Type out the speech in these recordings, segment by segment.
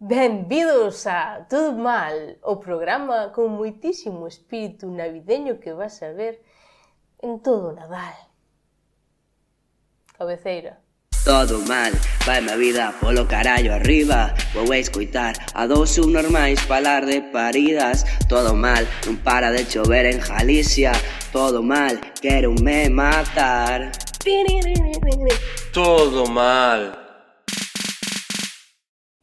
Benvidos a Todo Mal, o programa con moitísimo espírito navideño que vas a ver en todo o Nadal. Cabeceira. Todo mal, vai a vida polo carallo arriba. Vou a escoitar a dous subnormais falar de paridas. Todo mal, non para de chover en Galicia. Todo mal, quero me matar. Todo mal.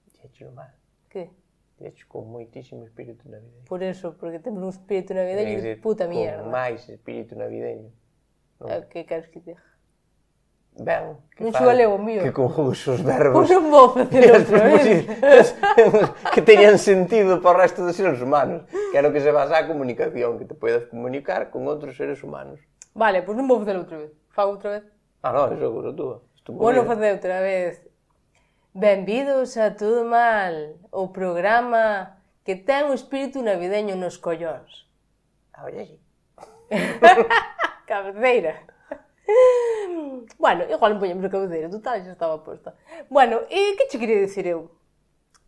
Dixéchelo mal. Que? Dixéchelo con moitísimo espírito navideño. Por eso, porque temos un espírito navideño de puta mierda. Con máis espírito navideño. Non? Que queres que te diga? Ben, Non xugaleo o mío. que conjugues os verbos Pois non vou facer outra vez. que teñan sentido para o resto dos seres humanos. Que é no que se basa a comunicación, que te podes comunicar con outros seres humanos. Vale, pois non vou facer outra vez. Fago outra vez. Ah, non, eso é cousa túa. Vou non facer outra vez. Benvidos a Todo Mal, o programa que ten o espírito navideño nos collóns. Ah, oye, sí. Cabeceira. Bueno, igual non poñemos a cabeceira, total, xa estaba posta. Bueno, e que che queria dicir eu?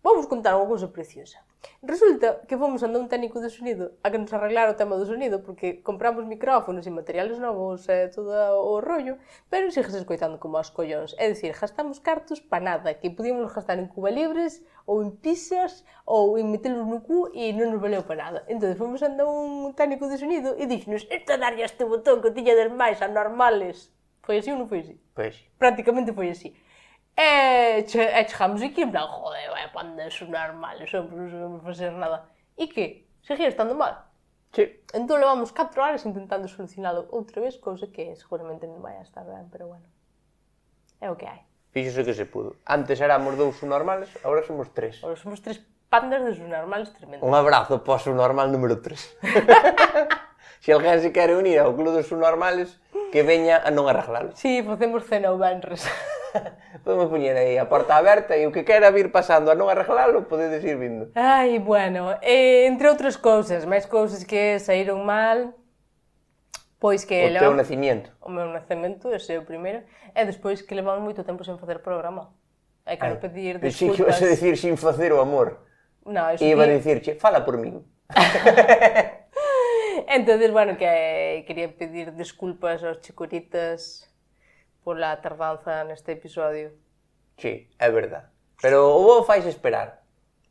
Vamos contar unha cousa preciosa. Resulta que fomos anda un técnico de sonido a que nos arreglara o tema do sonido, porque compramos micrófonos e materiales novos e todo o rollo, pero sigues escoitando como aos collóns. É dicir, gastamos cartos pa nada, que podíamos gastar en Cuba Libres, ou en pizzas, ou en metelos no cu, e non nos valeu pa nada. Entón, fomos anda un técnico de sonido e dixenos, esta darlle este botón que tiña des máis anormales. Foi así ou non foi así? Pois sí. Prácticamente foi así. E chegamos aquí en plan, joder, vai panda de sonar mal, non sabemos facer nada. E que? Seguía estando mal. Sí. Entón levamos 4 horas intentando solucionalo outra vez, cousa que seguramente non vai a estar ben, pero bueno. É o que hai. Fíxose que se pudo. Antes éramos 2 subnormales, agora somos 3. Ahora somos 3 pandas de subnormales tremendos. Un abrazo para o subnormal número 3. Se alguén se quere unir ao club dos subnormales, que veña a non arreglalo. Sí, facemos cena o venres. Podemos poñer aí a porta aberta e o que quera vir pasando a non arreglalo, podedes ir vindo. Ai, bueno, entre outras cousas, máis cousas que saíron mal, pois que... O teu nacimiento. O meu nacemento, ese é o primeiro, e despois que levamos moito tempo sen facer programa. E quero pedir Pensei desculpas. que ibas a dicir sin facer o amor. No, eso Iba a que... dicirche, fala por min. Entonces, bueno, que quería pedir desculpas aos chicuritas pola tardanza neste episodio. Sí, é verdad. Pero o vos fais esperar,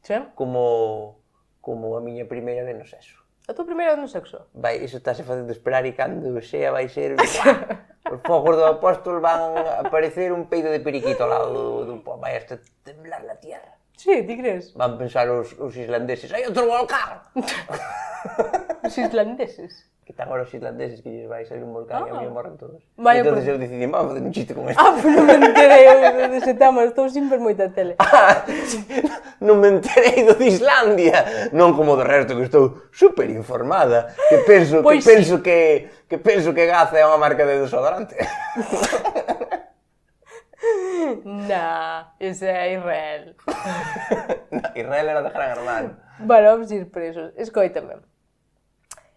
Sí? como a miña primeira vez no sexo. A tua primeira vez no sexo? Vai, iso estáse facendo esperar e cando sea vai ser... Os fogos do apóstol van a aparecer un peido de periquito ao lado do vai hasta temblar la tierra. Sí, ti crees? Van pensar os islandeses, hai outro volcán! Os islandeses. Que están agora os islandeses que lles vai sair un volcán e a mí morren todos. Vaya, Entón por... eu decidi, vamos a fazer un chiste con esto. Pues non me enterei eu dese tema, estou sin ver moita tele. Non me enterei do de Islandia, non como do resto que estou super informada, que penso Pois que penso que Gaza é unha marca de desodorante. Nah, ese é Israel. Israel era de Gran Hermano. Bueno, vamos ir presos. Escoítame.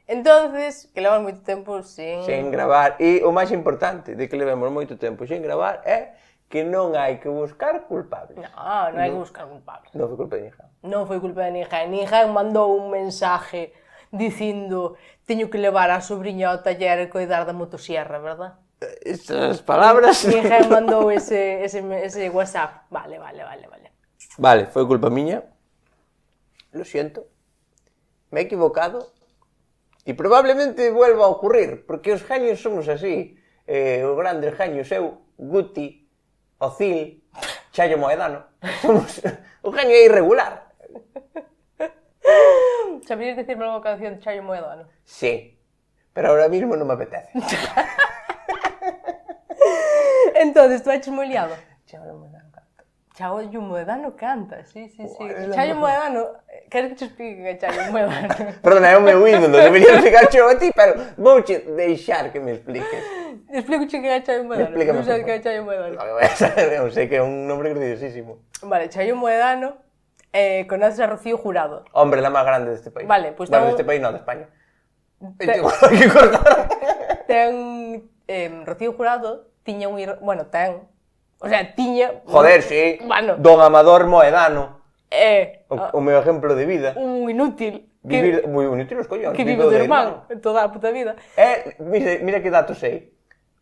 Entonces, que levamos moito tempo Sen gravar, e o máis importante de que levemos moito tempo sen gravar é que non hai que buscar culpables. Non hai que buscar culpables. Non foi culpa de ninguén. Non foi culpa de ninguén. Ninguén mandou un mensaje dicindo teño que levar a sobrinha ao taller e coidar da motosierra, verdad? Esas palabras... Ninguén mandou ese WhatsApp. Vale. Vale, foi culpa miña. Lo siento. Me he equivocado. E probablemente vuelva a ocurrir, porque os genios somos así. Os grandes genios, eu, Guti, Ocil, Chayo Moedano. Somos... O genio é irregular. Sabías dicirme unha canción de Chayo Moedano? Sí, pero ahora mismo non me apetece. Entonces, tú eches moi liado. Chayo Moedano canta. Chayo Moedano canta, sí. Buah, Chayo Moedano, queres que te explique que é Chayo Moedano? Perdona, é o meu ídolo, debería explicar xo a ti, pero vouche deixar que me expliques. Explico que é Chayo Moedano. Explícame, Non sabes por que é Chayo Moedano. No, voy a saber, eu sei que é un nombre graciosísimo. Vale, Chayo Moedano conoces a Rocío Jurado. Hombre, la máis grande deste país. Vale, pues bueno, ten... deste país non, de España. Hai que cortar. Ten... Rocío Jurado tiña un... Bueno, ten... O sea, tiña... Joder, sí. Bueno. Don Amador Moedano. O meu exemplo de vida. un inútil Vivir, moi bonito os collóns. que vive do irmán toda a puta vida. Mira que dato sei.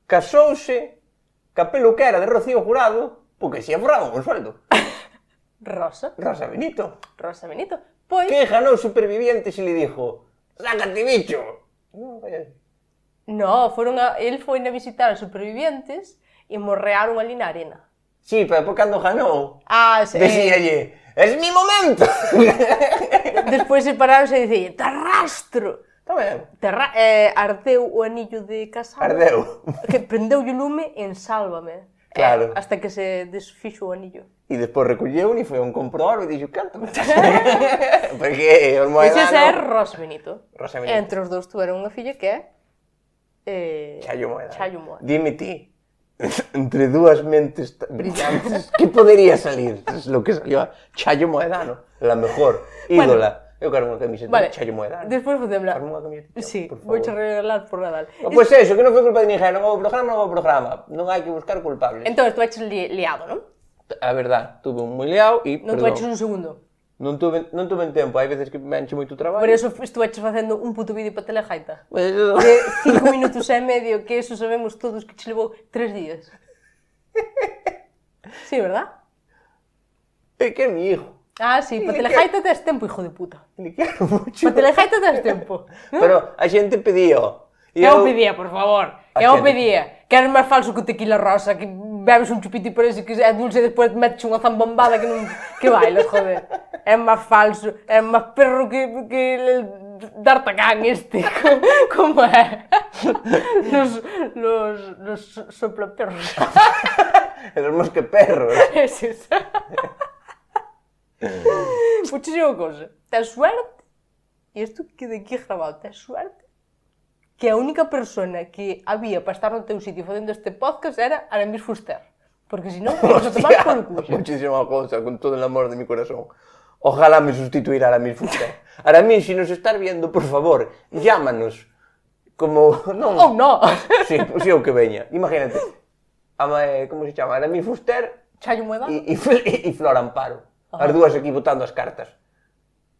Casouse ca peluquera de Rocío Jurado porque se aforraba un sueldo. Rosa Benito. Pois, Que ganou Supervivientes e le dijo, sácate, bicho. No, vaya. no, el foi a visitar os supervivientes e morrearon ali na arena. Sí, pero depois cando ganou, Sí. decíalle, es mi momento. Despois separaronse e dicían, te arrastro. Está ben. Ardeu o anillo de casado. Ardeu. Que prendeu o lume en Sálvame. Claro. Hasta que se desfixo o anillo. E despois recolleu e foi a un comprobar e dixo, canto me estás porque os moedano... Ese é Rosa Benito. Rosa Benito. Entre os dous tuveron unha filla que é... Chayo Moedano. Chayo Moedano. Dime ti, entre dúas mentes brillantes, que podería salir? Es lo que salió a Chayo Moedano, la mejor ídola. Eu quero unha camiseta de Chayo Moedano. Despois podemos Farme unha camiseta, Sí, por favor. vouche regalar por Nadal. Pois eso, que non foi culpa de ninguén, non houve programa. Non hai que buscar culpables. Entón, tú eches liado, non? A verdad, tuve un moi liado e, Non tú eches un segundo. non tuve tempo, hai veces que me enche moito traballo. Por eso estuveches facendo un puto vídeo para Telegaita. Pues eso... De 5 minutos e medio, que eso sabemos todos que che levou 3 días. Sí, verdad? É que é mi hijo. Sí, para Telegaita tes tempo, hijo de puta. Le quero mucho. Para Telegaita tes tempo. Pero a xente pedía. Eu pedía, por favor. Eu pedía. Que era máis falso que o tequila rosa, que bebes un chupito e parece que é dulce e despois metes unha zambombada que non... Que bailas, joder. É máis falso, é máis perro que D'Artagnan este. Como é? Los soplaperros. Los mosqueperros. Eses. Puxes unha cousa. Tens suerte, e isto queda aquí grabado, tens suerte, que a única persona que había para estar no teu sitio facendo este podcast era Aramis Fuster. Porque si non, vas a tomar polo cuxo. Muchísima cosa, con todo el amor de mi corazón. Ojalá me sustituirá Aramis Fuster. Aramis, si nos estás viendo, por favor, llámanos. Como... Non. Oh, no! Sí, o que veña. Imagínate. Como se chama? Aramis Fuster Chayo Moedano. e Flor Amparo. As dúas aquí botando as cartas.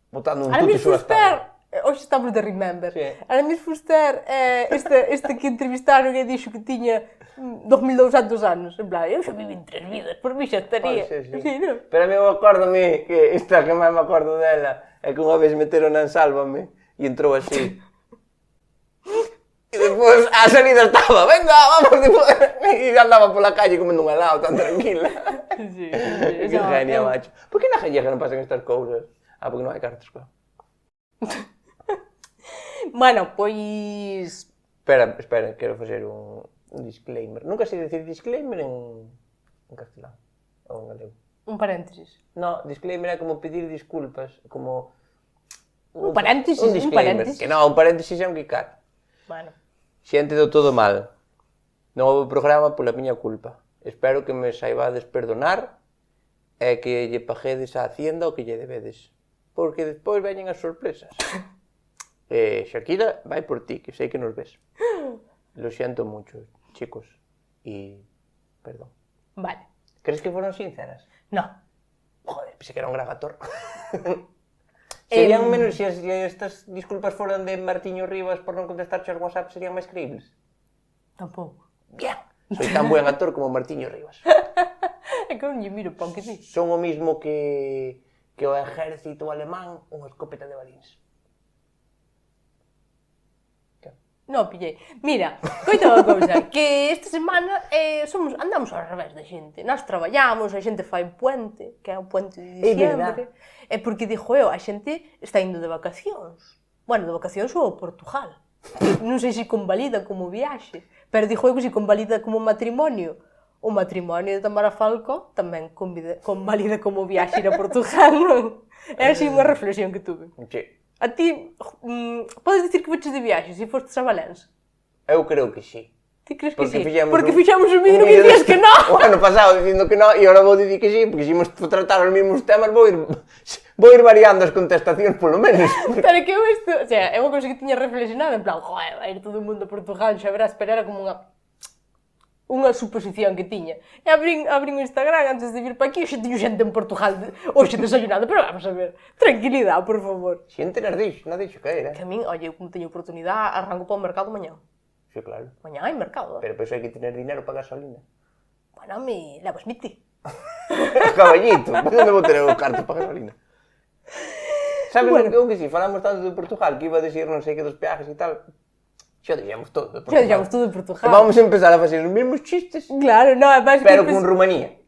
Botando un Aramis tuto súas Fuster, cartas. hoxe estamos de Remember. Sí. Aramis Fuster, este que entrevistaron e dixo que tiña 2200 anos. En plan, eu xa vivín 3 vidas, por mí xa estaría. Sí. Sí, non? Pero a mí me acórdome que esta que máis me acordo dela é que unha vez meteron en Sálvame e entrou así. E despois a salida estaba, venga, vamos, e andaba pola calle comendo un helado tan tranquila. Sí. Que genia, macho. Por que na gallega non pasan estas cousas? Porque non hai cartas, claro. Bueno, pois... Espera, quero facer un disclaimer. Nunca sei dicir disclaimer en castelán ou en galego. Un paréntesis. No, disclaimer é como pedir disculpas, como... Un paréntesis, un disclaimer. Que non, un paréntesis é un quicar. Bueno. Xente do todo mal. Non houve programa pola miña culpa. Espero que me saibades perdonar e que lle paguedes a Hacienda o que lle debedes. Porque despois veñen as sorpresas. Shakira, vai por ti, que sei que nos ves. Lo siento mucho, chicos. Y... perdón. Vale. ¿Crees que fueron sinceras? No. Joder, pensé que era un gravator. Serían menos, si estas disculpas foran de Martiño Rivas por non contestarche aos WhatsApp, serían máis creíbles? Tampouco. Bien. Soy tan buen actor como Martiño Rivas. É que non lle miro, pon que sí. Son o mismo que o ejército alemán unha escopeta de balíns. Non, pillei. Mira, coita unha cousa, que esta semana andamos ao revés da xente. Nós traballamos, a xente fai puente, que é o puente de diciembre. É porque, dixo eu, a xente está indo de vacacións. Bueno, de vacacións ou a Portugal. Non sei se convalida como viaxe, pero dixo eu que se convalida como matrimonio. O matrimonio de Tamara Falco tamén convalida como viaxe ir a Portugal, non? É así unha reflexión que tuve. Sí. A ti, podes dicir que foches de viaxe se fostes a Valença? Eu creo que sí. Ti crees que sí? Fixemos Porque fixemos un vídeo que dicías que non. O ano pasado dicindo que non, e agora vou dicir que sí, porque se imos tratar os mesmos temas, vou ir variando as contestacións, polo menos. Pero que eu isto, o sea, é unha cousa que tiña reflexionado, en plan, joder, vai ir todo o mundo a Portugal, xa verás, pero era como unha... unha suposición que tiña. E abrín o Instagram antes de vir para aquí, teño xente en Portugal hoxe desayunando, pero vamos a ver, tranquilidade, por favor. Xente nas dixo que era. Que a min, oye, como teño oportunidade, arranco para o mercado mañá. Sí, claro. Mañá hai mercado. Pero pois hai que tener dinero para gasolina. Bueno, me levo Smithy. Caballito, onde vou ter o carto para gasolina? Sabes o que si, falamos tanto de Portugal, que iba a decir non sei que dos peajes e tal, xa dixemos todo de Portugal. Xa dixemos todo de Portugal. Vamos a empezar a facer os mesmos chistes, Claro, non, é máis pero con Rumanía.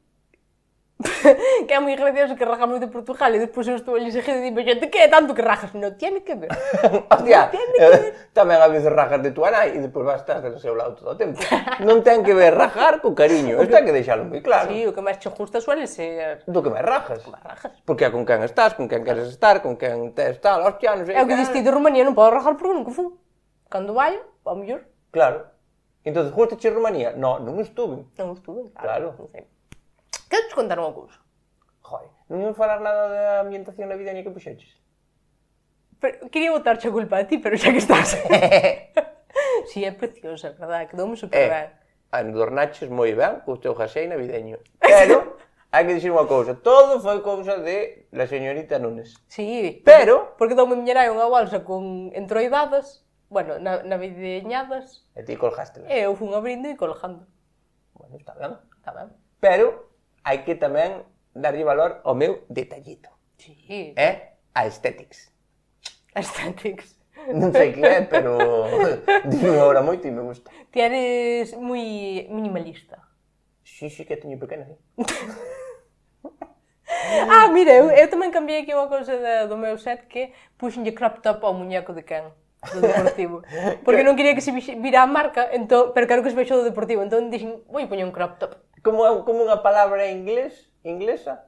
Que é moi gracioso que rajamos de Portugal e despois eu estou ali seguido e digo, xente, que é tanto que rajas? Non tiene que ver. Hostia, tamén a veces rajas de tu nai e despois vas estar do seu lado todo o tempo. Non ten que ver rajar co cariño, isto hai que deixalo moi claro. Sí, o que máis che gusta suele ser... Do que máis rajas. rajas. Porque é con quen estás, con quen queres estar, con quen tes tal, hostia, non sei É o que diste de Rumanía, non podo rajar porque nunca fui. Cando vai, ao mellor, Claro. Entón, gustache Rumanía? Non estuve. non estuve. Claro. Non sei. Quero te contar unha cousa. Joder, non me falar nada da ambientación navideña que puxeches. Pero, quería botarche a culpa a ti, pero xa que estás. Si, é preciosa, verdad? Quedoume super ben. Adornaches moi ben co teu jasei navideño. Pero, hai que dicir unha cousa, todo foi cousa de la señorita Nunes. Sí. Pero, Porque doume miñerai unha bolsa con entroidadas, bueno, navideñadas, e ti colgástela. e eu fun abrindo e colgando. Bueno, está ben. Está ben? Pero, hai que tamén darlle valor ao meu detallito. Sí. A aesthetics. Aesthetics. Non sei que é, pero dime agora moito e me gusta. Ti eres moi minimalista. Sí, que teño pequena, sí. Mira, eu tamén cambiei aquí unha cousa do meu set que puxenlle crop top ao muñeco de Ken, do Deportivo. Porque non quería que se vira a marca, entón, pero quero que se vexo do Deportivo, entón dixen, vou poñer un crop top. Como unha palabra inglesa,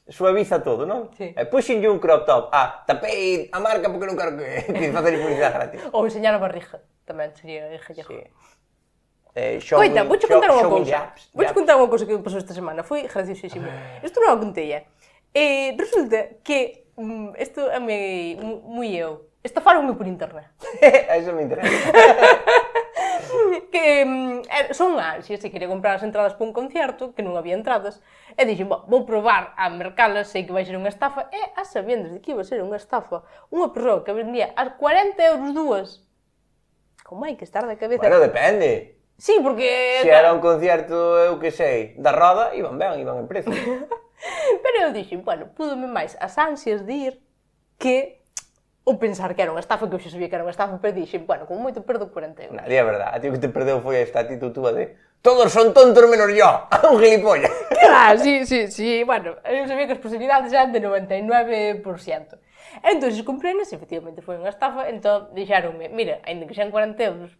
suaviza todo, non? Sí. E puxenlle un crop top. Tapei a marca porque non quero que facer publicidade gratis. Ou enseñar a barriga, tamén sería gallego. Sí. Coita, vouche contar unha cousa. Vouche contar unha cousa que me pasou esta semana. Foi graciosísimo. Isto non a contei, resulta que isto é moi eu. Estafaronme por internet. Eso me interesa. Que son ansias e quería comprar as entradas para un concerto, que non había entradas, e dixen, vou probar a mercalas, sei que vai ser unha estafa, e a sabiendas de que iba a ser unha estafa, unha persoa que vendía as 40 euros dúas. Como hai que estar de cabeza? Bueno, depende. Sí, porque... Se era un concierto, eu que sei, da Roda, iban ben, iban en precio. Pero eu dixen, bueno, púdome máis as ansias de ir que ou pensar que era unha estafa, que eu xa sabía que era unha estafa, pero dixen, bueno, como moito perdo 40 euros. Nadie, é verdad. A ti o que te perdeu foi esta actitud túa de todos son tontos menos yo, un gilipollas. Claro, sí, bueno, eu sabía que as posibilidades eran de 99%. Entón, comprei-nas, efectivamente foi unha estafa, entón dixeronme, mira, ainda que xean 40 euros,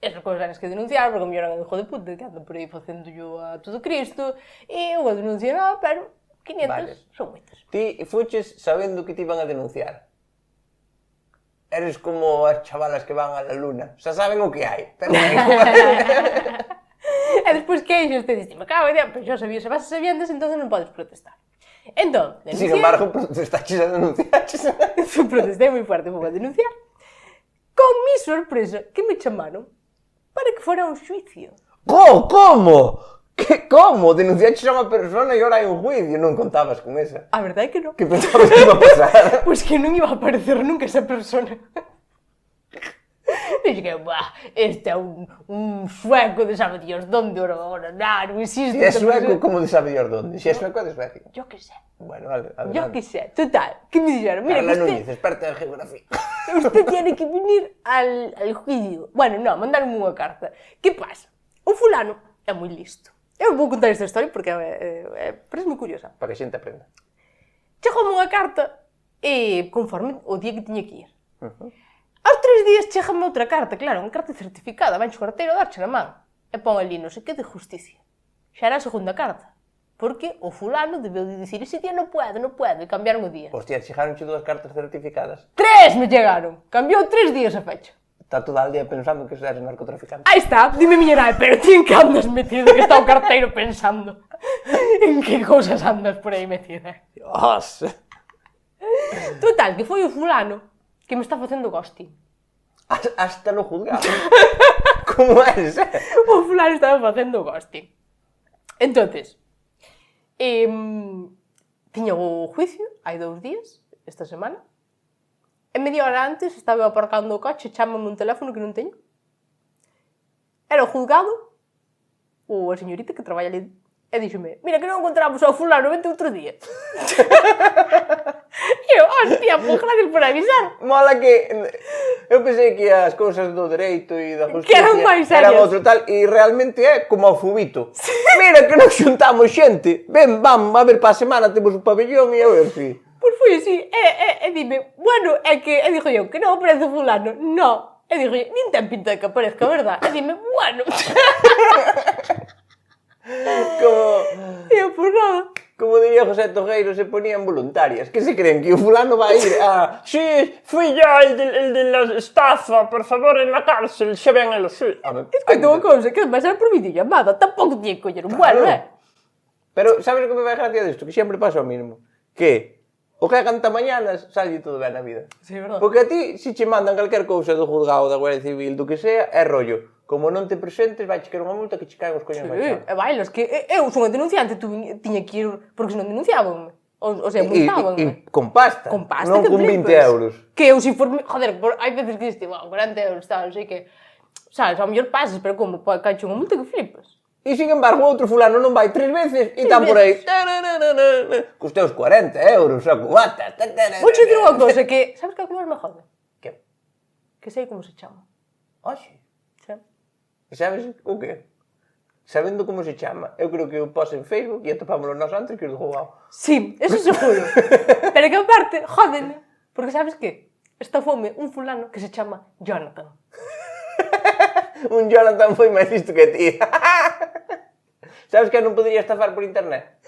esas cousas eran que denunciar, porque me eran un hijo de puta, que ando por aí facendo yo a todo Cristo, e eu a denunciar, no, pero 500 vale. Son moitas. Ti fuches sabendo que te iban a denunciar. Eres como as chavalas que van a la luna. Xa saben o que hai. Pero e despois que hai, te diste, me cago, pero xa sabías, se vas a sabiendas, entón non podes protestar. Entón, denunciar... Sin embargo, protestaches a denunciaches. Protestei moi fuerte, vou a denunciar. Con mi sorpresa, que me chamaron para que fora un xuicio. Como? Como? Denunciaches a unha persona e ora hai un juicio, non contabas con esa. A verdade é que non. Que pensabas que iba a pasar? Pois que non iba a aparecer nunca esa persona. Dixo que, este é un sueco de sabe Dios donde, ora, non existe. Si é sueco, como de sabe Dios donde? Si é sueco, é de Suecia. Yo que sé. Bueno, adelante. Yo que sé. Total, que me dixeron, mira, Carla Núñez, experta en geografía. Usted tiene que venir al juicio. Bueno, non, mandaron unha carta. Que pasa? O fulano é moi listo. Eu vou contar esta historia porque parece moi curiosa. Para que a xente aprenda. Chegoume unha carta e conforme o día que tiña que ir. Aos 3 días chegame outra carta, claro, unha carta certificada, vancho carteiro a darche na man. E pon ali, non sei que, de justicia. Xa era a segunda carta. Porque o fulano debeu de dicir, ese día non puedo, e cambiaron o día. Hostia, chegaronche 2 cartas certificadas. 3 me chegaron! Cambiou 3 días a fecha. Está toda a día pensando que eres narcotraficante. Aí está, dime miña nai, pero ti en que andas metido, que está o carteiro pensando? En que cousas andas por aí metida? Dios! Total, que foi o fulano que me está facendo ghosting. Hasta no juzgado. como eres, O fulano estaba facendo ghosting. Entonces, tiña o juicio hai 2 días, esta semana, e media hora antes estaba aparcando o coche, chámame un teléfono que non teño. Era o juzgado, ou a señorita que traballa ali, e díxome, mira que non encontramos ao fulano, vente outro día. E eu, hostia, pues gracias por avisar. Mola que... Eu pensei que as cousas do dereito e da justicia Que eran máis serias. eran outro tal, e realmente é como ao fubito. Mira que nos xuntamos xente, ven, vamos, a ver, para a semana temos un pabellón e a ver si... Pois foi así, e dime, bueno, é que, e dixo eu, que non aparece fulano, no. E dixo eu, nin ten pinta de que aparezca, verdad? E dime, bueno. Como... E eu, pois nada. Como diría José Togueiro, se ponían voluntarias. Que se creen que o fulano va a ir a... Sí, fui yo el de la estafa, por favor, en la cárcel, xa ven el sí. Escoita unha cousa, que además era por videollamada, tampouco tiña que coller un vuelo, Pero sabes o que me vai gracia disto? Que sempre pasa o mismo. Que o que canta mañanas sale todo ben na vida. Sí, verdad. Porque a ti, se che mandan calquer cousa do juzgado, da Guardia Civil, do que sea, é rollo. Como non te presentes, vai che querer unha multa que che caen os coños Sí, baixar. e bailas, que eu son a denunciante, tiña que ir, porque senón denunciaban. O sea, multaban. E con pasta. Con pasta, non que con 20 flipas. euros. Que eu, se for... Joder, hai veces que diste, 40 euros, tal, non sei que... Sabes, ao mellor pasas, pero como, cacho unha multa que flipas. E, sin embargo, outro fulano non vai 3 veces e están por aí. Cos teus 40 euros, a cubata. Vou che dizer unha cousa, que... Sabes que é o que máis me jode? Que? Que sei como se chama. Oxe. Sí. E sabes o que? Sabendo como se chama, eu creo que o pos en Facebook e atopámoslo nós antes que o do jugado. Sí, eso seguro. Pero que aparte, jódeme. Porque sabes que? Estafoume un fulano que se chama Jonathan. Un Jonathan foi máis listo que ti. Sabes que non podería estafar por internet?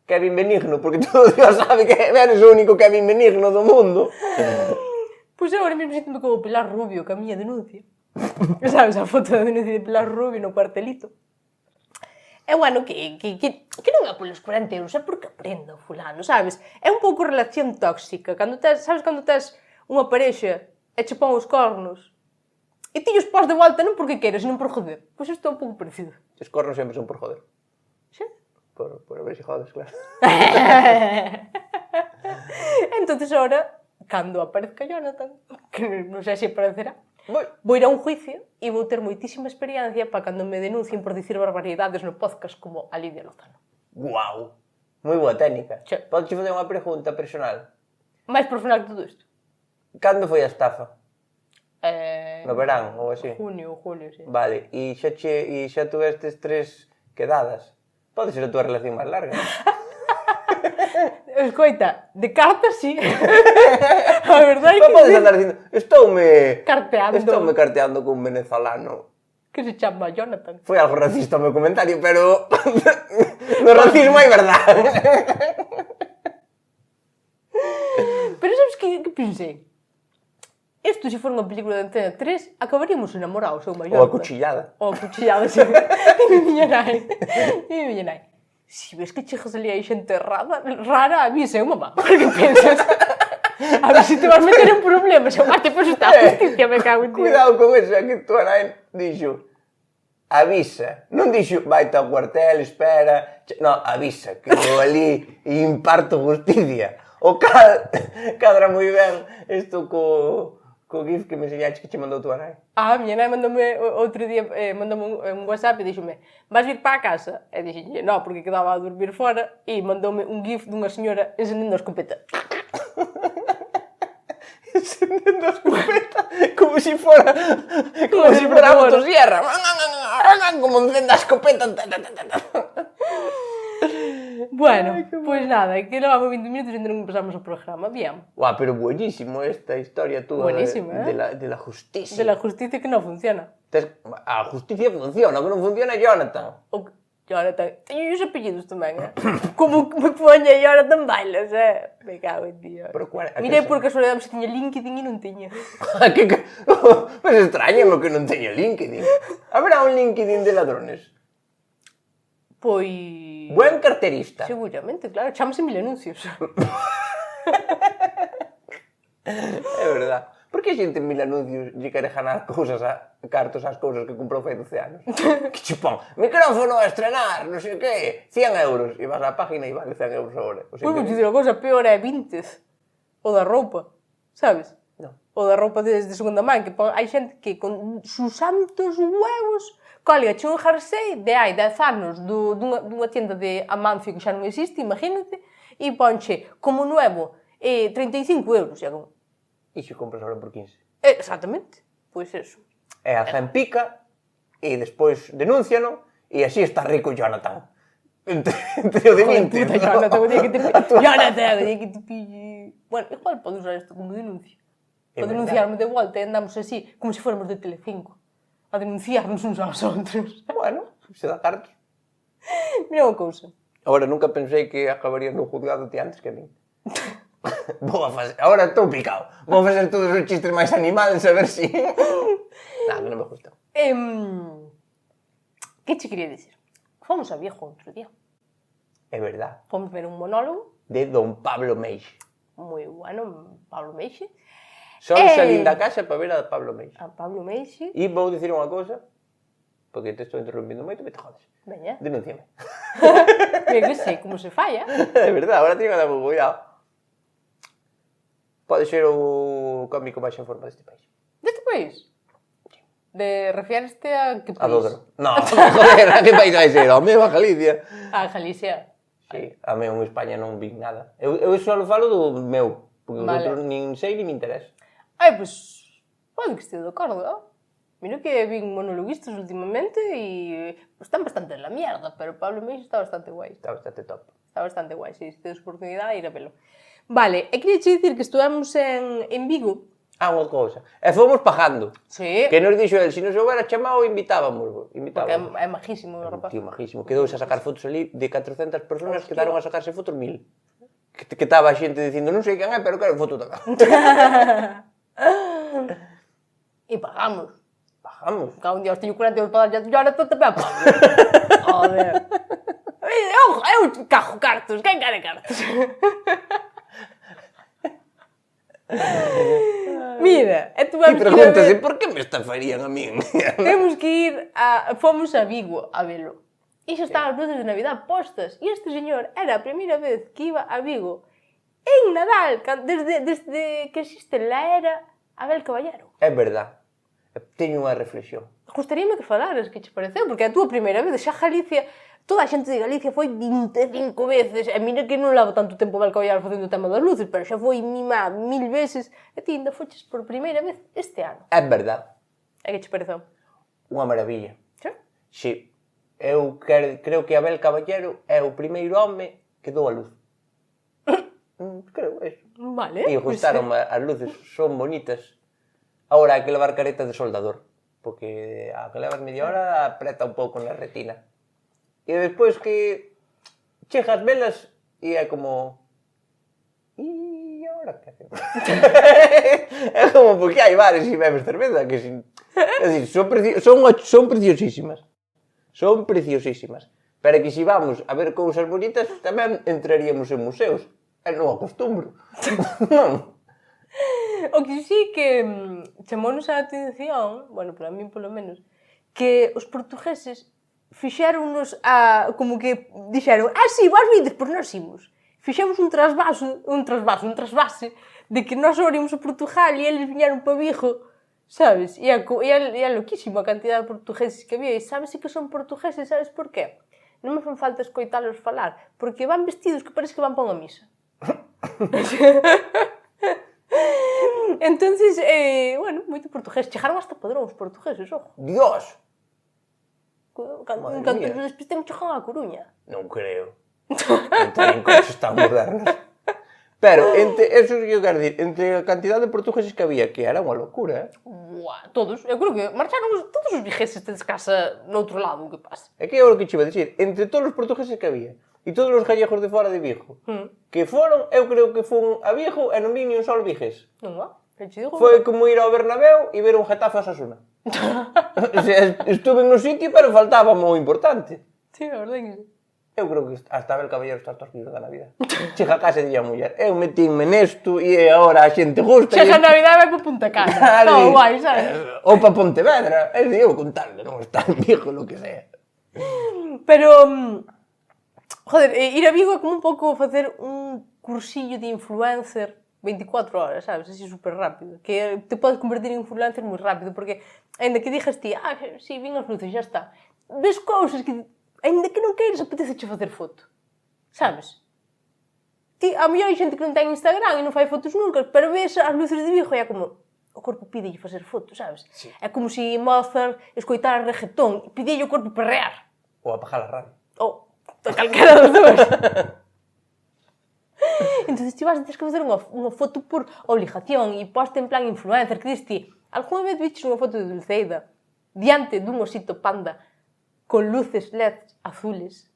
Kevin Benigno, porque todo Dios sabe que eres o único Kevin Benigno do mundo. Pois eu ahora mesmo sinto como Pilar Rubio, que a miña denuncia. Sabes, a foto da denuncia de Pilar Rubio no cuartelito. É bueno que non é polos 40 euros, é porque aprenda o fulano, sabes? É un pouco relación tóxica. Sabes cando tes unha parexa e che pon os cornos e ti os pos de volta non porque queres, senón por joder. Pois isto é un pouco parecido. Os cornos sempre son por joder. Sí? Por a ver se jodes, claro. Entonces ahora, cando aparezca Jonathan, que non sei se aparecerá, Moi. vou ir a un juicio e vou ter moitísima experiencia para cando me denuncien por dicir barbaridades no podcast como a Lidia Lozano. Guau. Moi boa técnica. Sí. Podes fazer unha pregunta personal. Máis profesional que todo isto. Cando foi a estafa? No verán, ou así? Junio, julio, sí. Vale, e xa tuvestes 3 quedadas. Pode ser a túa relación máis larga. Escoita, de cartas sí. A verdade é Non que podes sí. andar dicindo, estoume Carteando. carteando cun venezolano. Que se chama Jonathan. Foi algo racista o meu comentario, pero no racismo hai verdade. Pero sabes que pensei? Isto, se for unha película de Antena 3, acabaríamos enamorados, ou maior. Ou a cuchillada. Ou a cuchillada, sí. E miña nai. Si ves que chegas ali hai xente rara, avisa, eu, mamá. Porque pensas? A ver se te vas meter en problemas. Eu, mate, pois está a justicia, me cago en ti. Cuidado con eso, é que tua nai dixo avisa. Non dixo vai ao cuartel, espera. Non, avisa, que eu ali imparto justicia. O cadra moi ben isto co gif que me enseñaste que che mandou tua nai. Miña nai mandoume outro día, mandoume un WhatsApp e díxome, vas vir para a casa? E dixenlle, non, porque quedaba a dormir fora, e mandoume un gif dunha señora encendendo a escopeta. Encendendo a escopeta como si fora a motosierra. Como encende a escopeta. Bueno, pois nada, que levamos 20 minutos e ainda non empezamos o programa, bien. Guau, pero buenísimo esta historia túa Buenísima, de la justicia. De la justicia que non funciona. A justicia funciona, o que non funciona é Jonathan. Jonathan, teño os apellidos tamén, Como me poña Jonathan bailas, Me cago en ti, Pero Mirei por casualidade se tiña LinkedIn e non tiña. Pues extrañame que non teño LinkedIn. Haberá un LinkedIn de ladrones. Pois... Buen carterista. Seguramente, claro, chámase Mil Anuncios. É verdad. Por Por que a xente en mil anuncios lle quere ganar cartos ás cousas que comprou fai 12 anos? Que chupón, micrófono a estrenar, non sei que, 100 euros. E vas á página e vale 100 euros a hora. O sea, Pois vou dicir unha cosa, peor é Vinted. O da roupa, sabes? Non. O da roupa de segunda man, que hai xente que con sus santos huevos colga un jersey de hai 10 anos dunha tienda de Amancio que xa non existe, imagínate, e ponche como nuevo 35 euros. E como, E se compras ahora por 15? exactamente, pois eso. E a en pica, e despois denúnciano, e así está rico Jonathan. Entre o de Vinted. Puta, Jonathan, o día que te pille. Jonathan, o día que te pille. Bueno, igual pode usar isto como denuncia. É Para denunciarme de volta e andamos así, como se fóramos de Telecinco, a denunciarnos uns aos outros. Bueno, se dá cartos. Mira unha cousa. Ahora, nunca pensei que acabaría no juzgado ti antes que a min. Vou a fazer... Ahora estou picado. Vou fazer todos os chistes máis animales a ver si... Nada, non me gusta. Que che quería dicir? Fomos a Viejo outro día. É verdad. Fomos ver un monólogo De Don Pablo Meixe. moi bueno, Pablo Meixe. Só salín da casa para ver a Pablo Meixe. A Pablo Meixe. E vou dicir unha cousa, porque te estou interrompindo moito, me te jodes. Veña. Denúnciame. Mira que sei como se falla. É verdad, ahora teño que dar un cuidado. Pode ser o cómico máis en forma deste país. Deste país? De refiéreste a que país? A Dodro. No, joder, a que país vai ser? Ao meu, a Galicia. A Galicia. Sí, a meu en España non vi nada. Eu só falo do meu, porque os Vale. outros nin sei nin me interesa. Ai, pois, pode que estea de acordo, ¿no? Mira que vin monologuistas últimamente e están bastante en la mierda, pero Pablo Meixe está bastante guai. Está bastante top. Está bastante guai, se tedes oportunidade de ir a velo. Vale, e queria che dicir que estuvemos en Vigo. Ah, unha cousa. E fomos pagando. Sí, Que nos dixo el, se nos houbera chamado, invitábamos. porque é majísimo, Un rapaz. tío majísimo. Quedouse a sacar fotos ali de 400 personas, Hostia. quedaron a sacarse fotos 1000. Que estaba a xente dicindo, non sei quen é, pero quero foto tamén. E pagamos. Pagamos. Cada un día os teño 40 euros para darlle a ahora todo tamén pago. Joder. Eu cajo cartos, quen quere cartos? Mira, e tú E vamos que ir a pregúntase, ver... por que me estafarían a min? Temos que ir a... Fomos a Vigo a velo. E xa están as luces de Navidad postas. E este señor era a primeira vez que iba a Vigo en Nadal, desde que existe la era Abel Caballero. É verdad. Teño unha reflexión. Gustaríame que falaras, que che pareceu, porque é a túa primeira vez, xa Galicia, toda a xente de Galicia foi 25 veces, e mira que non leva tanto tempo Abel Caballero facendo o tema das luces, pero xa foi mimada 1000 veces, e ti ainda foches por primeira vez este ano. É verdad. E que che pareceu? Unha maravilla. Sí? Si, eu creo que Abel Caballero é o primeiro home que dou a luz. Creo, eso. Vale. E gustaron as luces, son bonitas. Agora hai que levar careta de soldador, porque a que levas media hora apreta un pouco na retina. E despois que chegas velas e é como... E agora que hacemos? É como porque hai bares e bebes cerveza, que sin... É dicir, son preciosísimas. Son preciosísimas. Pero que se vamos a ver cousas bonitas, tamén entraríamos en museos. E non acostumbro. Non. O que sí que chamounos a atención, bueno, para mí polo menos, que os portugueses fixéronnos a... como que dixeron, sí, vos vides, pois nós imos. Fixemos un trasvase de que nós oríamos a Portugal e eles viñeron para Vigo, sabes? E é loquísimo a cantidad de portugueses que había. E sabes que son portugueses, sabes por qué? Non me fan falta escoitalos falar, porque van vestidos que parece que van para unha misa. Entonces, bueno, moito portugués. Chegaron hasta padróns portugueses, ojo. Dios! Cando Madre mía. nos despistemos chegan a Coruña. Non creo. Non teñen coches tan modernos. Pero, eso que eu quero dicir, entre a cantidad de portugueses que había, que era unha locura, Buah, todos. Eu creo que marcharon todos os vigueses de casa noutro lado, o que pasa. é que é o que che iba a dicir, entre todos os portugueses que había, e todos os gallegos de fora de Vigo, que foron, eu creo que fun a Vigo e non vi ni un solo vigués. Non va? Te digo. Foi como ir ao Bernabéu e ver un Getafe a Osasuna. O sea, estuve no sitio, pero faltaba moi importante. Sí, a verdade que sí. Eu creo que hasta Abel Caballero está tosquido da Navidad. Chega a casa e di a muller, eu metínme nesto e agora a xente gusta. Chega a Navidad e vai pa Punta Cana. Claro. Todo guai, sabes? Ou pa Pontevedra. E eu contarle, non está en Vigo, lo que sea. Pero, joder, ir a Vigo é como un pouco facer un cursillo de influencer 24 horas, sabes? Así super rápido. Que te podes convertir en influencer moi rápido, porque ainda que dixas ti, si, vin as luces, xa está. Ves cousas que, ainda que non queiras, apeteceche facer foto. Sabes? Ti, a mellor hai xente que non ten Instagram e non fai fotos nunca, pero ves as luces de Vigo e é como, o corpo pídelle facer fotos, sabes? Sí. É como se Mozart escoitara reggaetón e pídelle o corpo perrear. Ou apagar a radio. Ou calquera dos dous. Entón, ti vas a ter que facer unha foto por obligación e poste en plan influencer, que dis ti, algunha vez viches unha foto de Dulceida diante dun osito panda con luces LED azules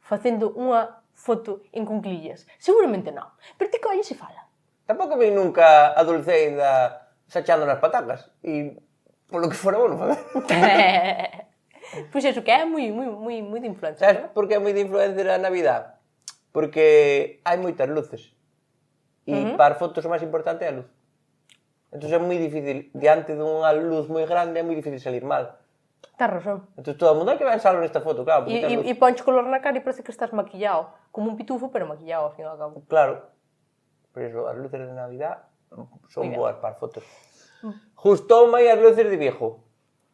facendo unha foto en cunclillas? Seguramente non, pero ti colles e fala. Tampouco vi nunca a Dulceida sachando nas patacas e polo que fora bueno facer. Pois iso que é moi de influencer. Sabes por que é moi de influencer a Navidad? Porque hai moitas luces. E para fotos o máis importante é a luz. Entón é moi difícil, diante dunha luz moi grande, é moi difícil salir mal. Tás razón. Entón todo o mundo, que ben salvo nesta foto, claro. E ponches color na cara e parece que estás maquillado. Como un pitufo, pero maquillado, ao fin e ao cabo. Claro. Por iso, as luces de Navidad son boas para fotos. Gustoume as luces de Vigo.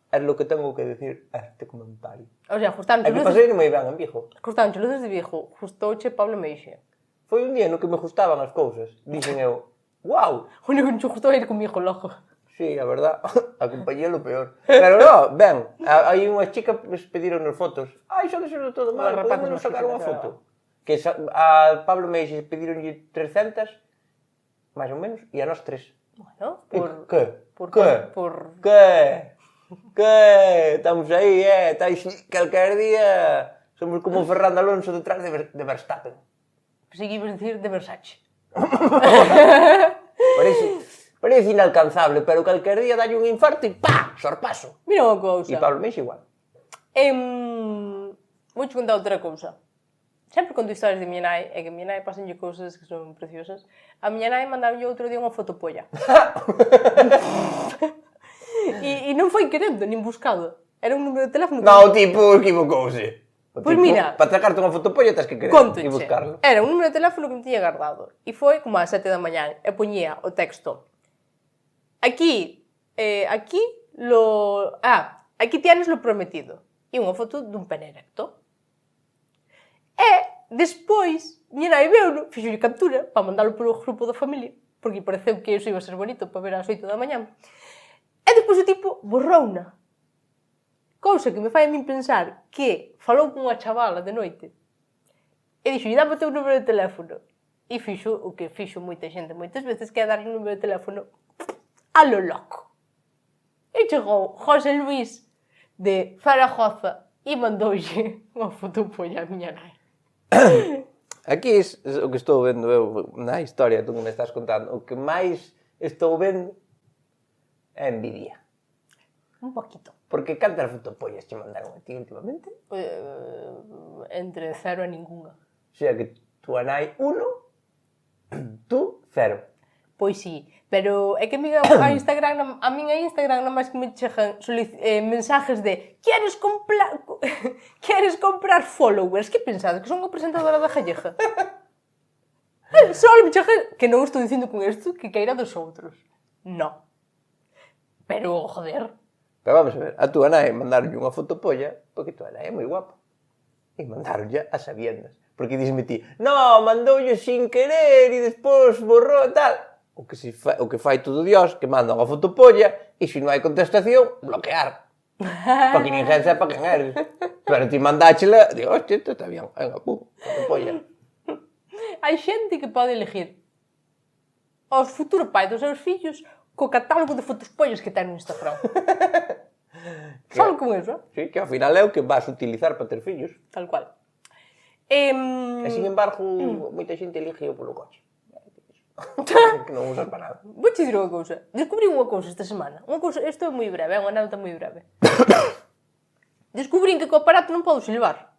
É lo que tengo que decir a este comentario. O sea, gustaronche É que pasei moi ben en Vigo. Gustaronche luces de Vigo, gustouche Pablo Meixe. Foi un día no que me gustaban as cousas. Dixen eu, guau! O único que non gustou é ir comigo, loco. Sí, a verdad, acompañé lo peor. Pero no, ben, hai unhas chicas que pediron as fotos. Ai, só deixou todo mal, podemos sacar unha foto. Que a Pablo Meixe pedironlle 300, máis ou menos, e a nós 3. Bueno, Que? por... Que? Estamos aí, calquer día somos como Fernando Alonso detrás de Verstappen. Pensei que ibas dicir de Versace. Parece inalcanzable, pero calquer día dalle un infarto e ¡pá! Sorpaso. Mira unha cousa. E Pablo Meixe igual. Vou te contar outra cousa. Sempre conto historias de miña nai, e que miña nai pasanlle cousas que son preciosas. A miña nai mandaronlle outro día unha fotopolla. E non foi querendo, nin buscado. Era un número de teléfono. Non, o tipo equivocouse. Pois mira, para sacarte unha fotopolla tens que querer e buscarlo. Era un número de teléfono que me tiña guardado. E foi como ás 7 da mañá. E poñía o texto. Aquí tienes lo prometido. E unha foto dun pene erecto. E despois, miña nai veuno, fixolle captura para mandalo polo grupo da familia, porque pareceu que iso iba a ser bonito para ver ás 8 da mañá. E despois o tipo borrouna. Cousa que me fai a min pensar que falou con unha chavala de noite e dixo, dame o teu número de teléfono. E fixo o que fixo moita xente moitas veces, que é dar un número de teléfono a lo loco. E chegou José Luis de Zaragoza e mandoulle unha fotopolla a miña nai. Aquí o que estou vendo eu na historia que me estás contando, o que máis estou vendo é envidia. Un poquito. Porque cantas fotopollas che mandaron a ti últimamente? Entre 0 e ninguna. O sea que tú a nai 1, tú 0. Pois sí, pero é que a miña Instagram máis que me chegan mensajes de queres comprar followers? Que pensades? Que son unha presentadora da Gallega? Só me chegan, que non estou dicindo con isto, que queira dos outros. Non. Pero, joder. Pero vamos a ver, a túa nai mandaronlle unha fotopolla, porque túa nai é moi guapa. E mandaronlle a sabiendas. Porque disme ti, no, mandoulle sin querer e despois borrou e tal. O que fai todo Dios, que manda unha fotopolla e se non hai contestación, bloquear. Para que ninguén sepa quen eres. Pero ti mandáchela, digo, hostia, isto está bien, venga, pum, fotopolla. Hai xente que pode elegir os futuros pais dos seus fillos co catálogo de fotopollas que ten no Instagram. Solo con eso, Sí, que ao final é o que vas utilizar para ter fillos. tal cual. E, sin embargo, moita xente elige polo coche. Que non usas para nada. Vou te dicir unha cousa. Descubrí unha cousa esta semana. Unha cousa, isto é moi breve, é unha anécdota moi breve. Descubrín que co aparato non podo silbar.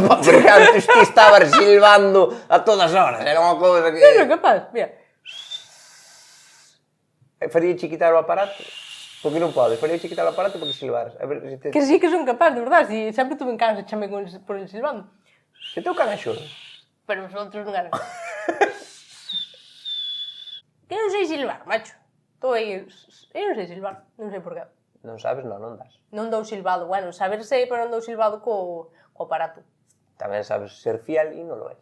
Porque antes ti estabas silbando a todas horas, era unha cousa que... Non son capaz, mira. Faría quitar o aparato? Porque non podes, faría quitar o aparato porque silbaras. A ver, se te... Que sí que son capaz, de verdade, si sempre tuve en casa, chame por el silbando. Se teu can axuda. Pero os outros non eran. Que non sei silbar, macho. Estou aí... Eu non sei silbar, non sei por qué. Non sabes, non das. Non dou silbado, bueno, saber sei, pero non dou silbado co aparato. Tamén sabes ser fiel e non lo és.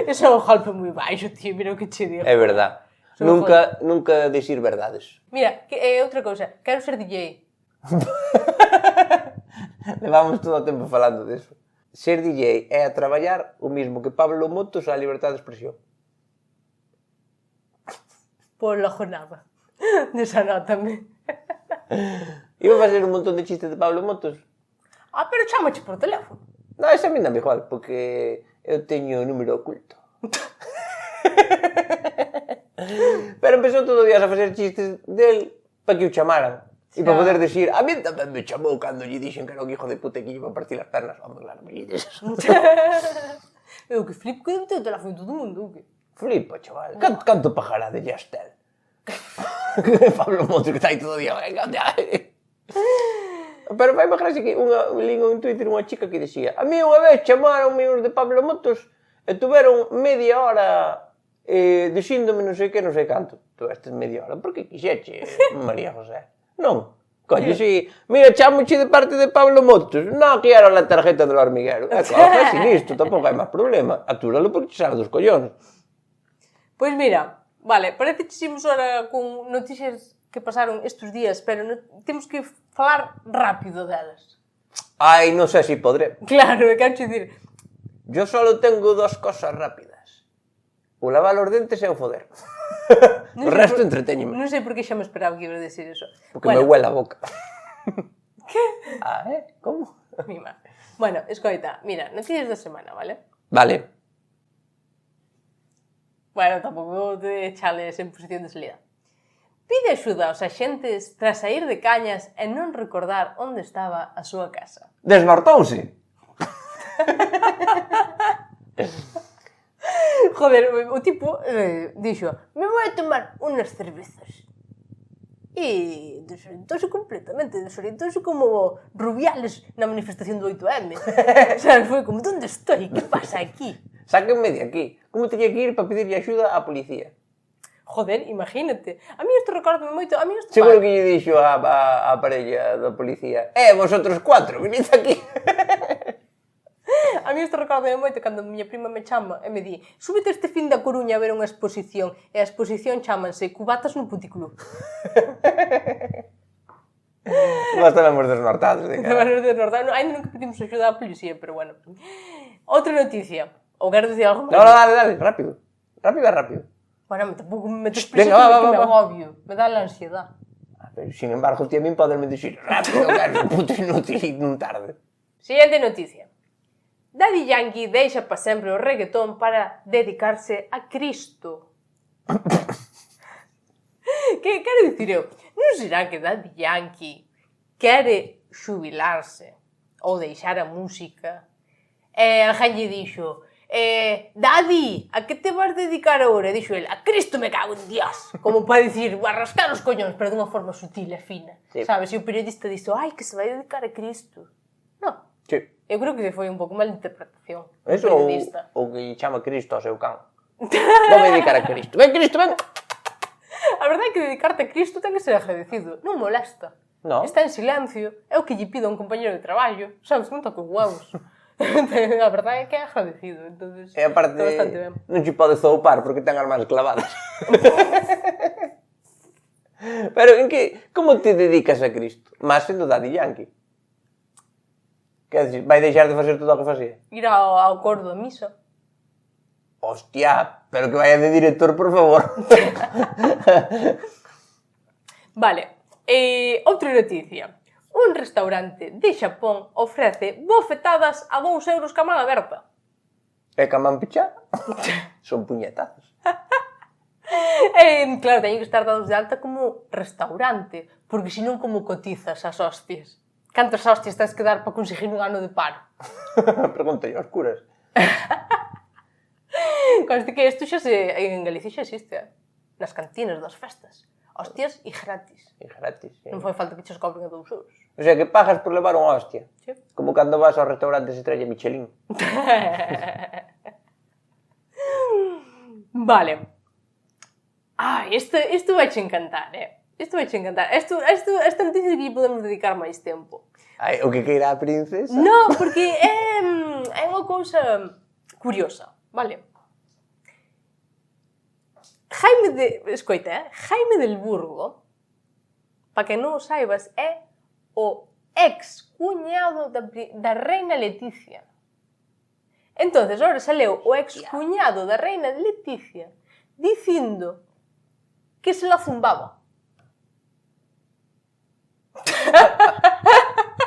Eso é un golpe moi baixo, tío, mira o que che digo. É verdad. Nunca dicir verdades. Mira, outra cousa, quero ser DJ. Levamos todo o tempo falando disso. Ser DJ é a traballar o mismo que Pablo Motos á libertad de expresión. Pola jornada. Desanótame. Iba a facer un montón de chistes de Pablo Motos. Ah, pero chámache por teléfono. Non, esa a mí dame igual, porque eu teño número oculto. Pero empezou todo o día a facer chistes del para que o chamaran. E para poder decir, a mí tamén me chamou cando lle dixen que era un hijo de puta que lle iba a partir as pernas. Vamos, claro, me dices eso. Eu que flipo que debe ter o teléfono todo o mundo, o que? Flipa, chaval. Canto pajará de Yastel? Pablo Motos que está aí todo o día. Pero vai máis gracia que lingo en Twitter unha chica que dicía a mí unha vez chamaronme os de Pablo Motos e tuveron media hora dixíndome non sei que, non sei canto. Tu estes media hora, por que quixeche, María José? Non. Colle, si, mira, chamoche de parte de Pablo Motos. Non, que era a tarjeta do hormiguero. É claro, é sinistro, tampouco hai máis problema. Atúralo porque te sale dos collóns. Pois mira, vale, parece que ximos ahora con noticias que pasaron estes días, pero temos que falar rápido delas. Ai, non sei se podré. Claro, quero dicir... Yo solo tengo dos cosas rápidas. O lavar os dentes e o foder. O resto entretéñeme. Non sei por que xa me esperaba que ibas a decir eso. Porque me huele a boca. Que? Ah, como? Mima. Bueno, escoita, mira, noticias da semana, vale? Vale. Bueno, tampouco te chales en posición de salida. Pide axuda aos axentes tras sair de cañas e non recordar onde estaba a súa casa. Desnortouse. Joder, o tipo dixo, me vou a tomar unas cervezas. E desorientouse completamente, desorientouse como Rubiales na manifestación do 8M. Sabes, foi como, onde estou? Que pasa aquí? Sáquenme de aquí. Como teña que ir para pedirlle axuda á policía? Joder, imagínate. A mí isto recórdame moito, a mí isto... Seguro que lle dixo a parella da policía vosotros 4, venid aquí. A mí isto recórdame moito cando a miña prima me chama e me di súbete este fin da Coruña a ver unha exposición e a exposición chámanse Cubatas no Puticlub. Nós estábamos desnortados. Ainda nunca pedimos axuda á policía, pero bueno. Outra noticia. Ou quero dicir algo máis? No, dale, rápido. Rápido. Bueno, tampouco me metes prisa porque me agobio. Me dá la ansiedad. Pero, sin embargo, ti a min poderme dicir rápido, caro, puto inútil e non tarde. Siguiente noticia. Daddy Yankee deixa para sempre o reggaetón para dedicarse a Cristo. Que quero dicir eu? Non será que Daddy Yankee quere xubilarse ou deixar a música e alguén lle dixo Daddy, a que te vas dedicar agora? E dixo el, a Cristo me cago en Dios. Como para dicir, a rascar os coñóns, pero dunha forma sutil e fina. Sí. Sabes? E o periodista dixo, ai, que se vai dedicar a Cristo. Non. Sí. Eu creo que foi un pouco mal interpretación. Eso o que chama Cristo ao seu can. Vou dedicar a Cristo. Ven, Cristo, ven. A verdade é que dedicarte a Cristo ten que ser agradecido. Non molesta. No. Está en silencio. É o que lle pido a un compañero de traballo. Sabes, non toca os huevos. A verdade é que é agradecido. Entonces, e aparte, non che pode zoupar porque ten as mans clavadas. Pero en que, como te dedicas a Cristo? Más sendo Daddy Yankee. Que dices, vai deixar de facer todo o que facía? Ir ao coro da misa. Hostia, pero que vaya de director, por favor. Vale, outra noticia. Un restaurante de Xapón ofrece bofetadas a 2 euros ca man aberta. E ca man pechada? Son puñetazos. Claro, teñen que estar dados de alta como restaurante, porque senón como cotizas as hostias. Cantas hostias tens que dar para conseguir un ano de paro? Pregunta aos curas. Conste que isto en Galicia xa existe, nas cantinas das festas. Hostias e gratis. E gratis, sí. Non fai falta que chos cobren a 2 euros. O sea, que pagas por levar unha hostia. Sí. Como cando vas aos restaurantes estrella Michelin. Vale. Isto vai che encantar, Isto vai che encantar. Esta noticia que lle podemos dedicar máis tempo. Ai, o que queira a princesa. No, porque é unha cousa curiosa, vale? Jaime del Burgo, para que non o saibas, é o ex-cuñado da reina Leticia. Entonces, ahora saleu o ex-cuñado da reina Leticia dicindo que se la zumbaba.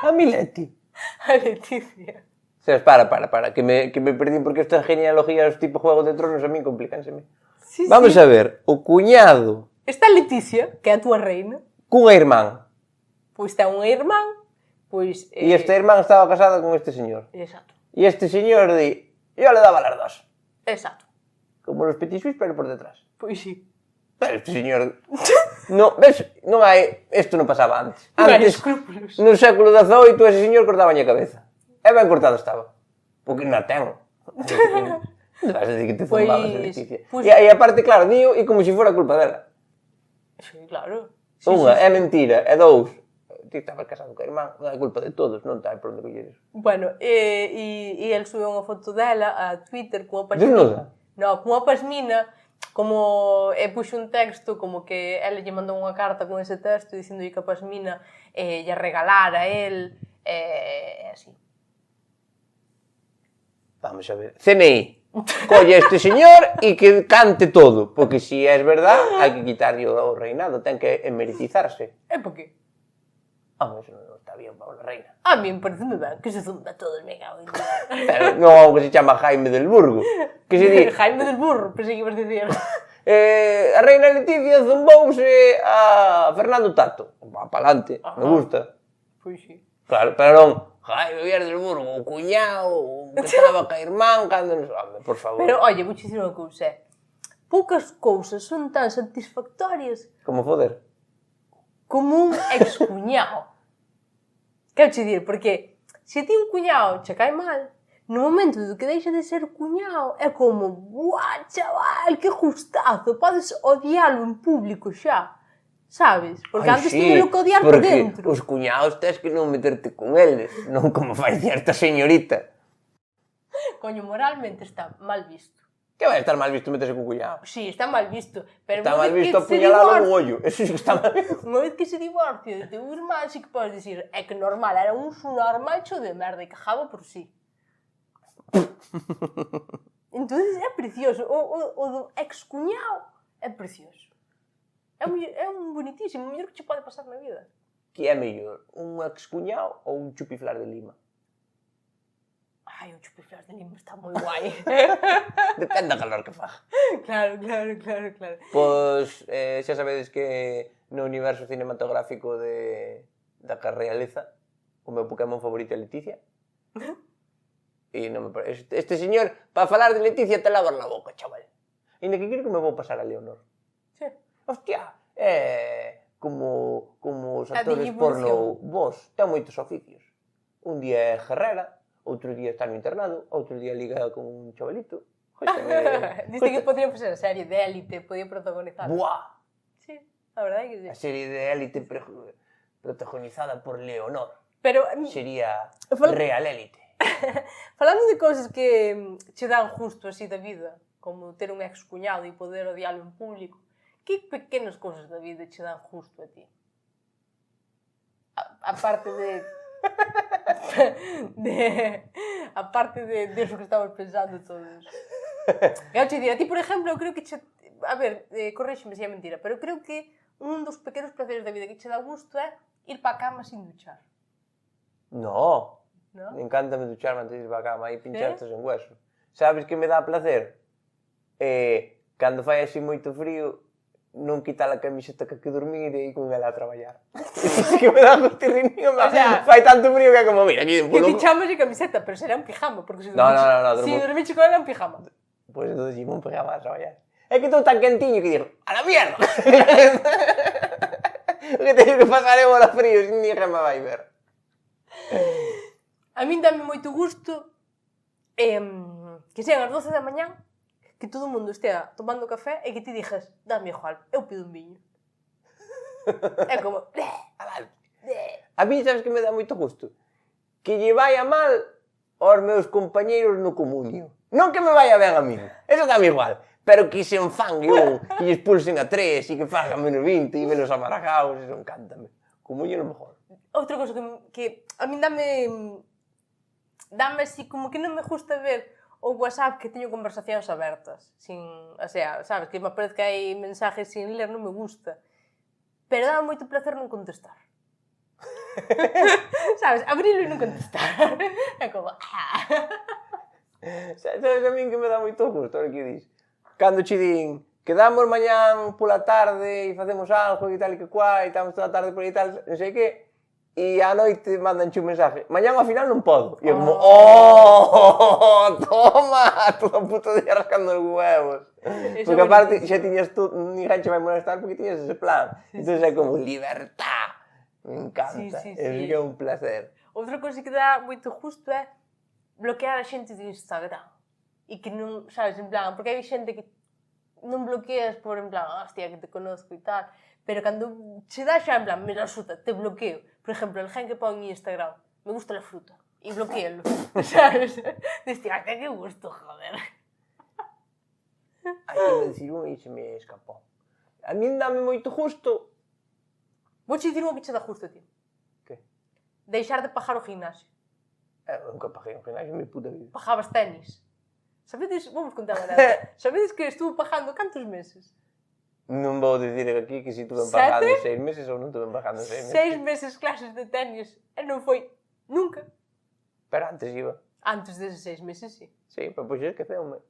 A Mileti. A Leticia. O sea, para, que me perdí porque estas genealogías tipo Juego de Tronos a mí complícanseme. Sí, Vamos a ver, o cuñado Está Leticia, que é a túa reina, cunha irmán. pois ten unha irmán, pois... E esta irmán estaba casada con este señor. Exacto, E este señor di, yo le daba las dos. exacto. Como los petit suisse, pero por detrás. Pois sí. Pero este señor... No, ves, non hai... Isto non pasaba antes. Non hai Antes, escrúpulos. no século XVIII, ese señor cortaba a cabeza. E ben cortado estaba. Porque non ten. Non vas a decir que te zumbabas, Leticia. E aparte, claro, dio e como se fora culpa dela. Sí, claro. Sí, Unha, sí, é mentira. E dous, ti estabas casado co irmán, é culpa de todos, non está por onde colleres. Bueno, e el sube unha foto dela a Twitter cunha pasmina. Desnuda? No, cunha pasmina, como puxo un texto, como que ela lle mandou unha carta con ese texto dicindo que a pasmina lle regalara a el, así. Vamos a ver. CNI. Colle este señor e que cante todo. Porque se é verdad, hai que quitarlle o reinado. Ten que emeritizarse. E por qué? Eso non está bien para unha reina. A mí me parece ben que se zumba todo el mega. Pero non, que se chama Jaime del Burgo. Que se di... Jaime del Burro, pensei que ibas dicir. A reina Leticia zumbouse a Fernando Tato. Va, pa'lante, me gusta. Pois sí. Claro, pero non... Jaime Villar del Burgo, o cuñado, que estaba ca irmán, cando... Home, por favor. Pero, oye, vou dicir unha cousa. Poucas cousas son tan satisfactorias Como foder? como un excuñado. Quero che dir, porque se ti un cuñado che cae mal, no momento do que deixa de ser cuñado, é como, buah, chaval, que gustazo, podes odialo en público xa. Sabes? Porque antes tiñelo que odiar por dentro. Porque os cuñados tens que non meterte con eles, non como fai certa señorita. Coño, moralmente está mal visto. Que vai estar mal visto meterse con cuñado? Sí, está mal visto. Pero Está unha mal vez visto que se apuñalalo divorcia- no ollo. Eso sí que está mal visto. Unha vez que se divorcia de teu irmán, sí que podes dicir é que normal, era un normal cho de merda e cajaba por sí. Entonces é precioso. O do ex-cuñado é precioso. É un bonitísimo, o mellor que che pode pasar na vida. Que é mellor, un excuñado ou un chupiflar de lima? Ai, o chupiflas de lima está moi guai. Depende da calor que faga. Claro. Pois, xa sabedes que no universo cinematográfico da realeza, o meu Pokémon favorito é Leticia. E non me parece... Este señor, para falar de Leticia, te lavas la boca, chaval. E que creo que me vou pasar a Leonor. Sí. Hostia, como os A actores digievolución. porno vos, ten moitos oficios. Un día é guerrera, outro día está no internado, outro día liga con un chavalito. Diste que podría facer a serie de Élite, podía protagonizar. Buah! Sí, a verdade é que sí. A serie de élite protagonizada por Leonor. Pero Sería Fal- Real Élite. falando de cousas que che dan justo así da vida, como ter un ex-cuñado e poder odialo en público, que pequenas cousas da vida che dan justo a ti? Aparte de eso que estamos pensando todos. Eu che diría, a ti, por exemplo, eu creo que che... A ver, corríxeme se é mentira, pero creo que un dos pequenos placeres da vida que che dá gusto é ir pa cama sin duchar. No, ¿No? me encanta me ducharme antes de ir para a cama e pinchastes en hueso. Sabes que me dá placer? Cando fai así moito frío, non quitar a camiseta que dormir e ir con ela a traballar. Así que me dá un tirrinío, fai tanto frío que é como, mira, aquí... Que ti chamas de camiseta, pero será un pijama, porque se No, si dormiche con ela un pijama. Pois entonces llevo un pijama a traballar. É que estou tan quentiño que digo, a la mierda! Que teño que pasar eu a frío, sin ninguén me vai ver. A min dame moito gusto que sean as 12 da mañá, que todo o mundo estea tomando café e que ti dixas, dame igual, eu pido un viño. É como... A mí, sabes que me dá moito gusto? Que lle vai a mal aos meus compañeiros no comunio. Non que me vaya ben a mí, eso dame igual. Pero que se enfangue un, que lle expulsen a 3 e que fagan menos 20 e menos amaragados, eso encántame. Comunio no mejor. Outra cosa que a min dame así como que non me gusta ver o WhatsApp que teño conversacións abertas, sin, o sea, sabes, que me parece que hai mensajes sin ler, non me gusta. Pero dá moito placer non contestar. Sabes, abrilo e non contestar. É como... Sabes a min que me dá moito gusto, ahora que dis? Cando che din, quedamos mañán pola tarde e facemos algo e tal e que cuá, e estamos toda a tarde por aí tal, non sei que, e á noite mandanche un mensaje, mañán ao final non podo. E eu como, toma, todo o puto día rascando os huevos. Porque aparte xa tiñas tú, ninguén che vai molestar porque tiñas ese plan. Entón é como, libertad. Me encanta, é un placer. Outra cosa que dá moito gusto é bloquear a xente de Instagram. E que non, sabes, en plan, porque hai xente que non bloqueas por en plan, hostia, que te conozco e tal, pero cando che dá xa en plan, me resulta, te bloqueo. Por exemplo, el gen que pon en Instagram, me gusta la fruta, e bloquealo, sabes? Diste, hasta que gusto, joder. Hai que decir un e se me escapou. A min dame moito gusto. Vou che dicir unha que che dá gusto, tío. Que? Deixar de pagar o gimnasio. Eu nunca paguei un gimnasio en mi puta vida. Pagabas tenis. Sabedes, vamos contar unha anécdota. Sabedes que estuve pagando cantos meses? Non vou dicir aquí que si estuve pagando 6 meses ou non estuve pagando 6 meses. 6 meses clases de tenis e non foi nunca. Pero antes iba. Antes deses 6 meses, sí. Sí, pero pois esqueceume.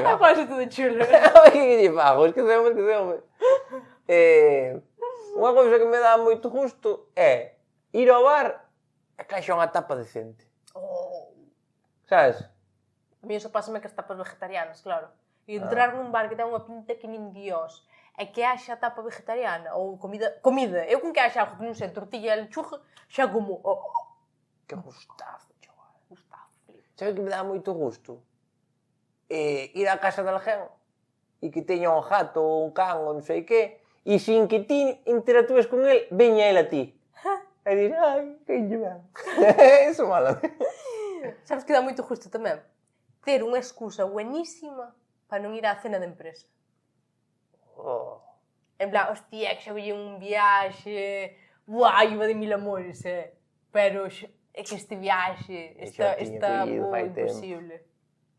A pasa todo chulo. Que lle fago? Esqueceume. Unha cousa que me dá moito gusto é ir ao bar e que haxa unha tapa decente. Sabes? A mí eso pásame que as tapas vegetarianas, claro. E entrar nun bar que ten unha pinta que nin Dios e que haxa tapa vegetariana ou comida. Eu con que haxa algo que non sei, tortilla e lechuga, xa como... Que gustazo, chaval. Gustazo, Felipe. Sabes que me dá moito gusto? Ir á casa de alguén e que teña un gato ou un can ou non sei que e sin que ti interactúes con el, veña el a ti. E dir, ai, que lle ben. Eso mala. Sabes que dá moito gusto tamén? Ter unha excusa buenísima para non ir á cena de empresa. En plan, hostia, que xa veía un viaxe... Buah, iba de mil amores, pero é que este viaxe está imposible.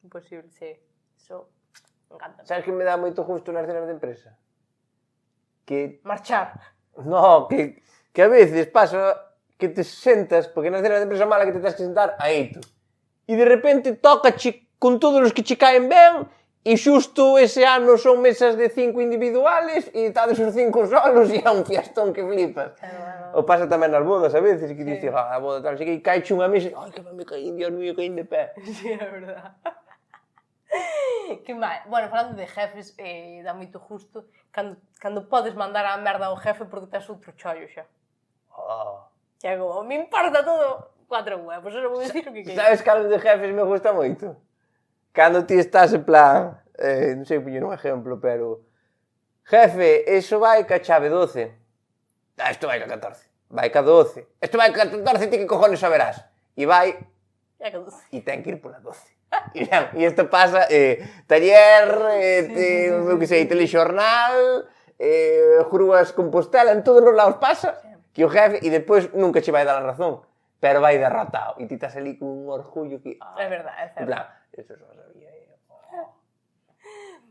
Imposible, sí. Eso me encanta. Sabes que me dá moito gusto nas cenas de empresa? Que... Marchar. No, que a veces pasa que te sentas, porque nas cenas de empresa mala que te tens que sentar, aí tú. E de repente tócache con todos os que che caen ben, e xusto ese ano son mesas de 5 individuales, e estades os 5 solos, e é un fiestón que flipas. O pasa tamén nas bodas a veces, que dices, a boda tal, e caiche unha mesa, ai, que me caín, Dios mío, caín de pé. Sí, é verdad. Que mal. Bueno, falando de jefes, dá moito justo cando podes mandar a merda ao jefe porque tes outro chollo xa. Que é como, me importa todo 4 huevos, eso vou dicir o que queiro. Sabes que algo de jefes me gusta moito? Cando ti estás en plan, non sei poñer un exemplo, pero jefe, eso vai ca chave 12. Isto vai ca 14. Vai ca 12. Isto vai ca 14, ti que cojones saberás. E vai, e ten que ir pola 12. E isto pasa, taller, eu que sei, telexornal, Grúas Compostela, en todos os lados pasa, que o jefe, e depois nunca che vai dar a razón, pero vai derrotado, e ti estás ali con un orgullo que... É verdade, é certo. En plan, eso só sabía.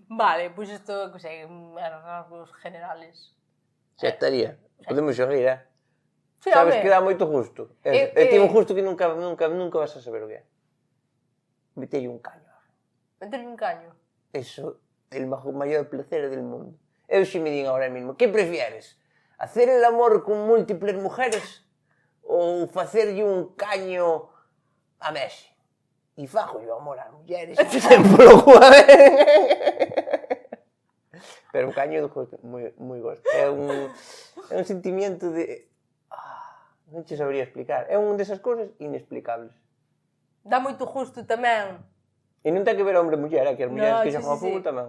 Vale, pois isto, que sei, eran rasgos generales. Xa estaría. Podemos seguir, Sí, sabes home. que dá moito gusto. Tivo un gusto que nunca vas a saber o que é. Metelle un caño. Meterlle un caño. Eso, el mayor placer del mundo. Eu xe me din ahora mismo, que prefieres? Hacer el amor con múltiples mujeres ou facerlle un caño a Messi? E fago yo amor ás mulleres. Polo cual... Pero un caño moi gosto. É un sentimiento de... non che sabría explicar. É un desas cousas inexplicables. Dá moito gusto tamén E non ten que ver hombre e muller, que as mulleres que xogan ao fútbol tamén.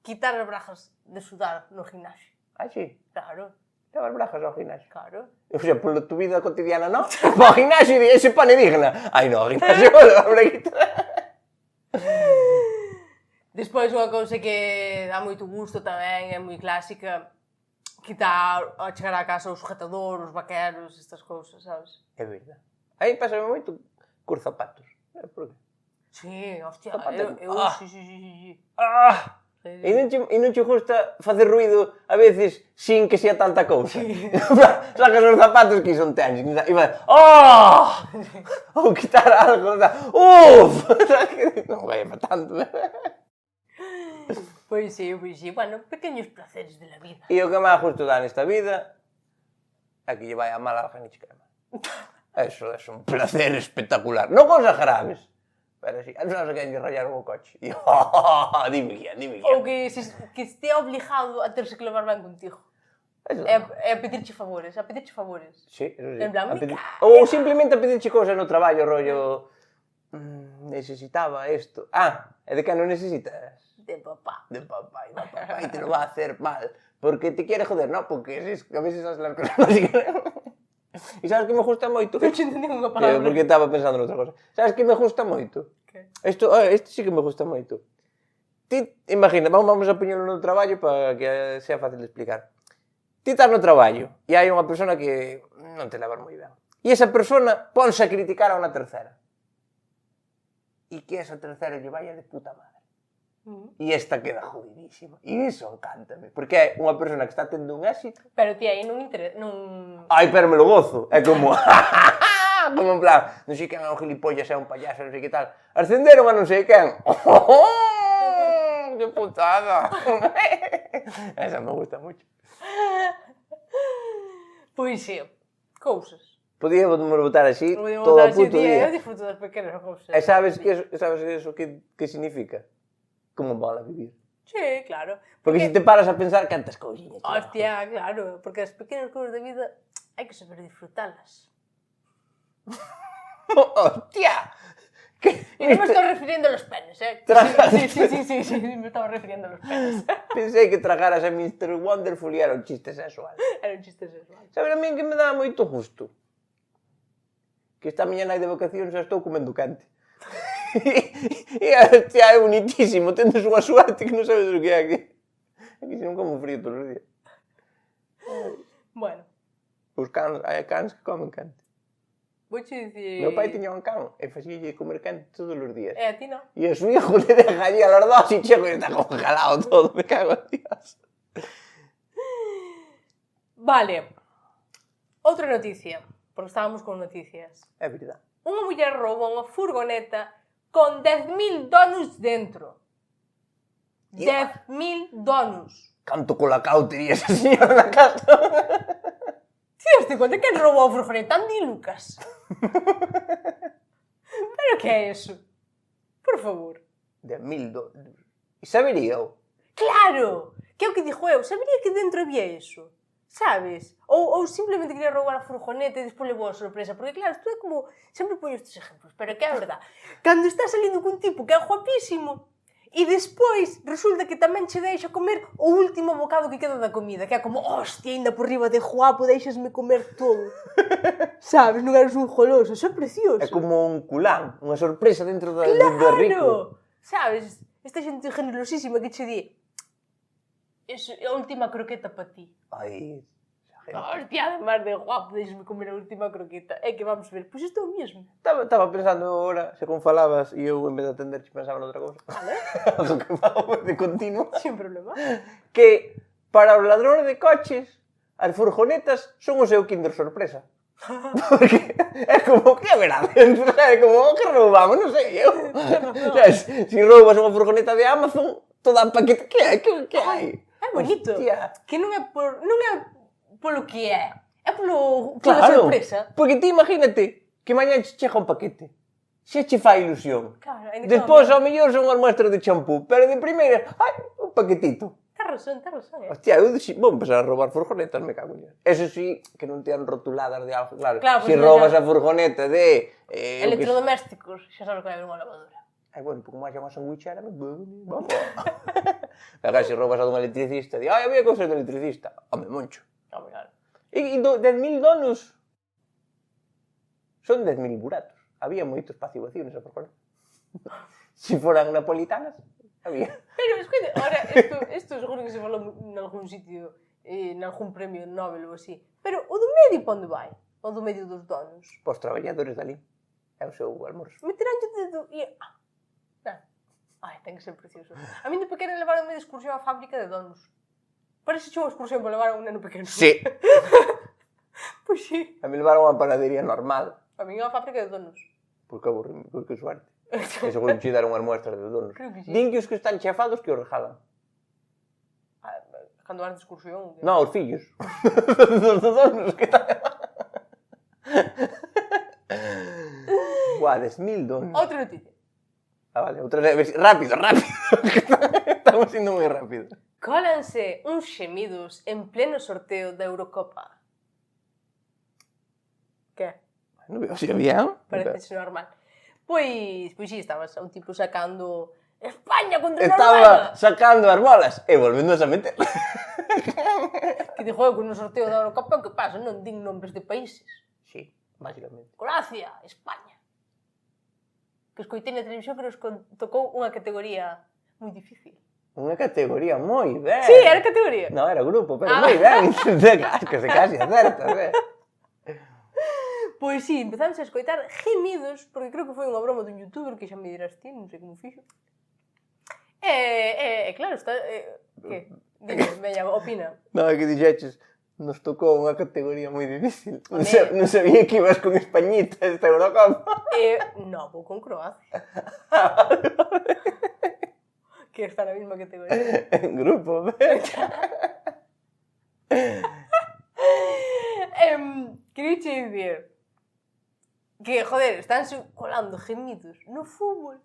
quitar as brajas de sudar no gimnasio. Ah, sí? Claro, Levas brajas ao gimnasio. claro. O sea, pola tu vida cotidiana, non? Ao gimnasio e ese pane digna. Ai, non, ao gimnasio levar braguita. Despois unha cousa que dá moito gusto tamén, é moi clásica, quitar ao chegar a casa o sujetador, os vaqueros, estas cousas, sabes? É verdade. Aí pásame moito cos zapatos. Por qué? Sí, hostia, Zapato. sí. Ah! E non che gusta facer ruido a veces sin que sea tanta cousa? Sacas os zapatos que son tenis e vai... Oh! Ou quitar algo... Uf! Non vai para tanto. Pois sí. Bueno, pequeños placeres de la vida. E o que máis justo dá nesta vida é que lle vai a mal a alguén e che crema. Eso é un placer espectacular. Non cosas graves. Pero sí, non se queren rayaron o coche. E, dime guía. Ou que estea obligado a terse que levar ben contigo. É a pedirche favores, Sí, eso sí. En plan, Ou simplemente a pedirche cosas no traballo, rollo... necesitaba esto. É de que non necesitas? De papá. De papá, y te lo va a hacer mal. Porque te quiere joder, ¿no? Porque a veces haces las cosas básicas. E sabes que me gusta moito? Non entendí unha palabra. Porque estaba pensando noutra cosa. Sabes que me gusta moito? Que? Isto sí que me gusta moito. Ti, imagina, vamos a poñelo no traballo para que sea fácil de explicar. Ti estás no traballo e hai unha persona que non te levas moi ben. E esa persona ponse a criticar a unha tercera. E que esa tercera lle vaya de puta madre. E esta queda jodidísima. E iso encántame. Porque é unha persona que está tendo un éxito. Pero ti aí non... Ai, pero me lo gozo. É como... como en plan, non sei quen é un gilipollas, é un payaso, non sei que tal. Ascenderon a non sei quen. Que putada. Esa me gusta moito. Pois sí, cousas. Podíamos botar así Podíamos todo botar o puto así, día. eu disfruto das pequenas cousas. E sabes eso que significa? Como mola vivir. Sí, claro. Porque se te paras a pensar cantas cousiñas. Hostia, claro, porque as pequenas cousas da vida hai que saber disfrutalas. Hostia! E non me estou refirindo a los penes, Sí, me estaba refiriendo a los penes. Pensei que tragaras a Mr. Wonderful e era un chiste sexual. Era un chiste sexual. Sabes a min que me dá moito gusto? Que esta mañana hai de vacacións e estou comendo cante. E hostia, é bonitísimo, tendes unha suerte que non sabes o que é aquí. Aquí se non como frío todos os días. Bueno, Os cans, hai cans que comen cante. vouche dicir... Meu pai tiña un can e facíalle comer cante todos os días. E a ti non? E a su hijo le deja allí a los dos y Checo está congelado todo, me cago en Dios. Vale. Outra noticia, porque estábamos con noticias. É verdade. Unha muller rouba unha furgoneta con 10.000 donuts dentro. 10.000 donuts. Canto colacao tería esa señora na casa. Ti daste conta que roubou a furgoneta? Andy Lucas. Pero que é eso? Por favor. 10.000 dólares. E sabería eu. Claro! Que é o que dixo eu. Sabería que dentro había eso. Sabes? Ou simplemente quería roubar a furgoneta e despois levou a sorpresa. Porque claro, isto é como... Sempre poño estes exemplos, pero que é a verdade. Cando estás salindo cun tipo que é guapísimo e despois resulta que tamén che deixa comer o último bocado que queda da comida, que é como, hostia, ainda por riba de guapo, deixasme comer todo. Sabes? Non eres un goloso, eso é precioso. É como un culán, unha sorpresa dentro do Claro! rico. Sabes? Esta xente generosísima que che di, é a última croqueta para ti. Ai, esa gente. Hostia, además de guapo, deixasme comer a última croqueta. É que vamos ver, pois isto é o mesmo. Estaba pensando agora, se con falabas e eu en vez de atenderche pensaba noutra cousa. Vale? Do que falamos de continuo. Sin problema. Que para os ladrones de coches, as furgonetas son o seu kinder sorpresa. Porque é como, que haberá dentro? É como, que roubamos? Non sei eu. Se roubas unha furgoneta de Amazon, toda a paquete, que hai? Que hai? É bonito. Hostia. Que non é polo que é. É pola sorpresa. Porque ti imagínate que mañá che chega un paquete. Xa che fai ilusión. Claro, ainda que Despois, non- ao mellor, son unhas muestras de champú. Pero de primeira, un paquetito. Tens razón, Hostia, eu vou empezar a roubar furgonetas, me cago en Dios. Eso sí, que non tean rotuladas de algo, claro. Claro, Se pues roubas xa- a furgoneta de... Electrodomésticos, xa sabes que vai haber unha lavadora. Ai, bueno, pouco máis chama sanguichera, vamos. Agora, se roubas a dun electricista, di, había cousas de electricista. Home, moncho. Home, claro. E 10.000 donos son 10.000 buratos. Había moito espacio vacío nesa furgoneta. Se foran napolitanas, había. Pero, escoite, ahora, isto seguro que se falou nalgún sitio, nalgún premio Nobel ou así. Pero o do medio pa onde vai? O do medio dos donos? Pos traballadores dali. É o seu almorzo. Meteránlle o dedo e... Ai, ten que ser precioso. A mí de pequena levaronme de excursión á fábrica de donos. Parece unha excursión para levar a un neno pequeno. Sí. Pois sí. A mí levaron a panadería normal. A mí a fábrica de donos. Porque aburrime, porque suerte. E seguro que che deron unhas muestras de donos. Creo que sí. Din que os que están chefados que os regalan. Cando vas de excursión. Non, os fillos. Dos donos que están... Buah, 10.000 donos. Outra noticia. Vale, outra vez. Rápido. Estamos indo moi rápido. Cólanse uns xemidos en pleno sorteo da Eurocopa. Que? Non veo se había. Parece normal. Pois sí, estabas un tipo sacando España contra Estaba Noruega. sacando as bolas e volvéndose a meter. Que dixo eu que no sorteo da Eurocopa que pasa, non din nombres de países. Sí, básicamente. Croacia, España. Que escoitei na televisión que nos tocou unha categoría moi difícil. Unha categoría moi ben. Sí, era categoría. No, era grupo, pero moi ben. Que se casi acertas, Pois sí, empezamos a escoitar gemidos, porque creo que foi unha broma dun youtuber que xa me dirás ti, non sei como fixo. Claro, está... que? Dime, veña, opina. No, é que dixeches, nos tocou unha categoría moi difícil. Non sabía que ibas con Españita esta Eurocopa. No, vou con Croacia. Que está na mesma categoría. En grupo, Queria che dicir que, joder, estánse colando gemidos no fútbol.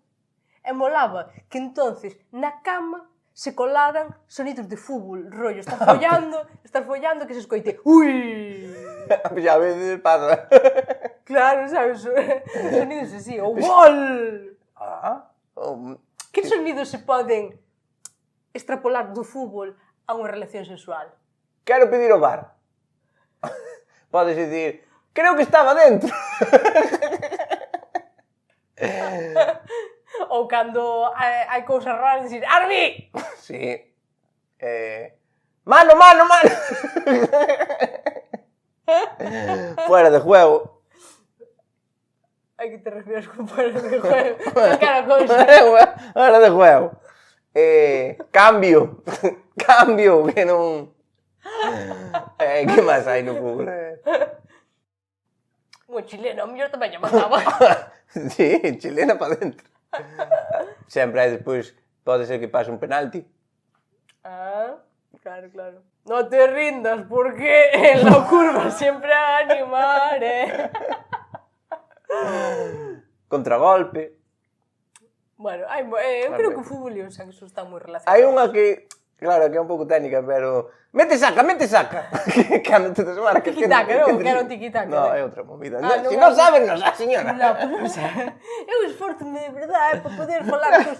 E molaba que entonces na cama se colaran sonidos de fútbol, rollo, estar follando, que se escoite ui! Xa a veces pasa. Claro, sabes, sonidos así, o gol! Que sonidos se poden extrapolar do fútbol a unha relación sexual? Quero pedir o bar. Podes dicir, creo que estaba dentro. Ou cando hai cousas raras, dicir, Arbi! Sí. Mano. Fuera de juego. Hai que te refieres con fuera de juego. Cada cousa. Fuera de juego. Cambio, que non... que máis hai no fútbol? Un chileno, a mellor tamén lle mataba. Sí, chilena pa dentro. Sempre hai despois, pode ser que pase un penalti. Claro. No te rindas, porque en la curva siempre animaré. Contragolpe. Bueno, eu creo que o fútbol e o sexo están moi relacionados. Hai unha que, claro, que é un pouco técnica, pero... Mete saca! Cando te desmarcas... Tiki-taka, non? Que era un tiki-taka. No, é outra movida. Non Se non sabes, non sabes, señora. No, pues non sei. Eu esforzo-me de verdade para poder falar no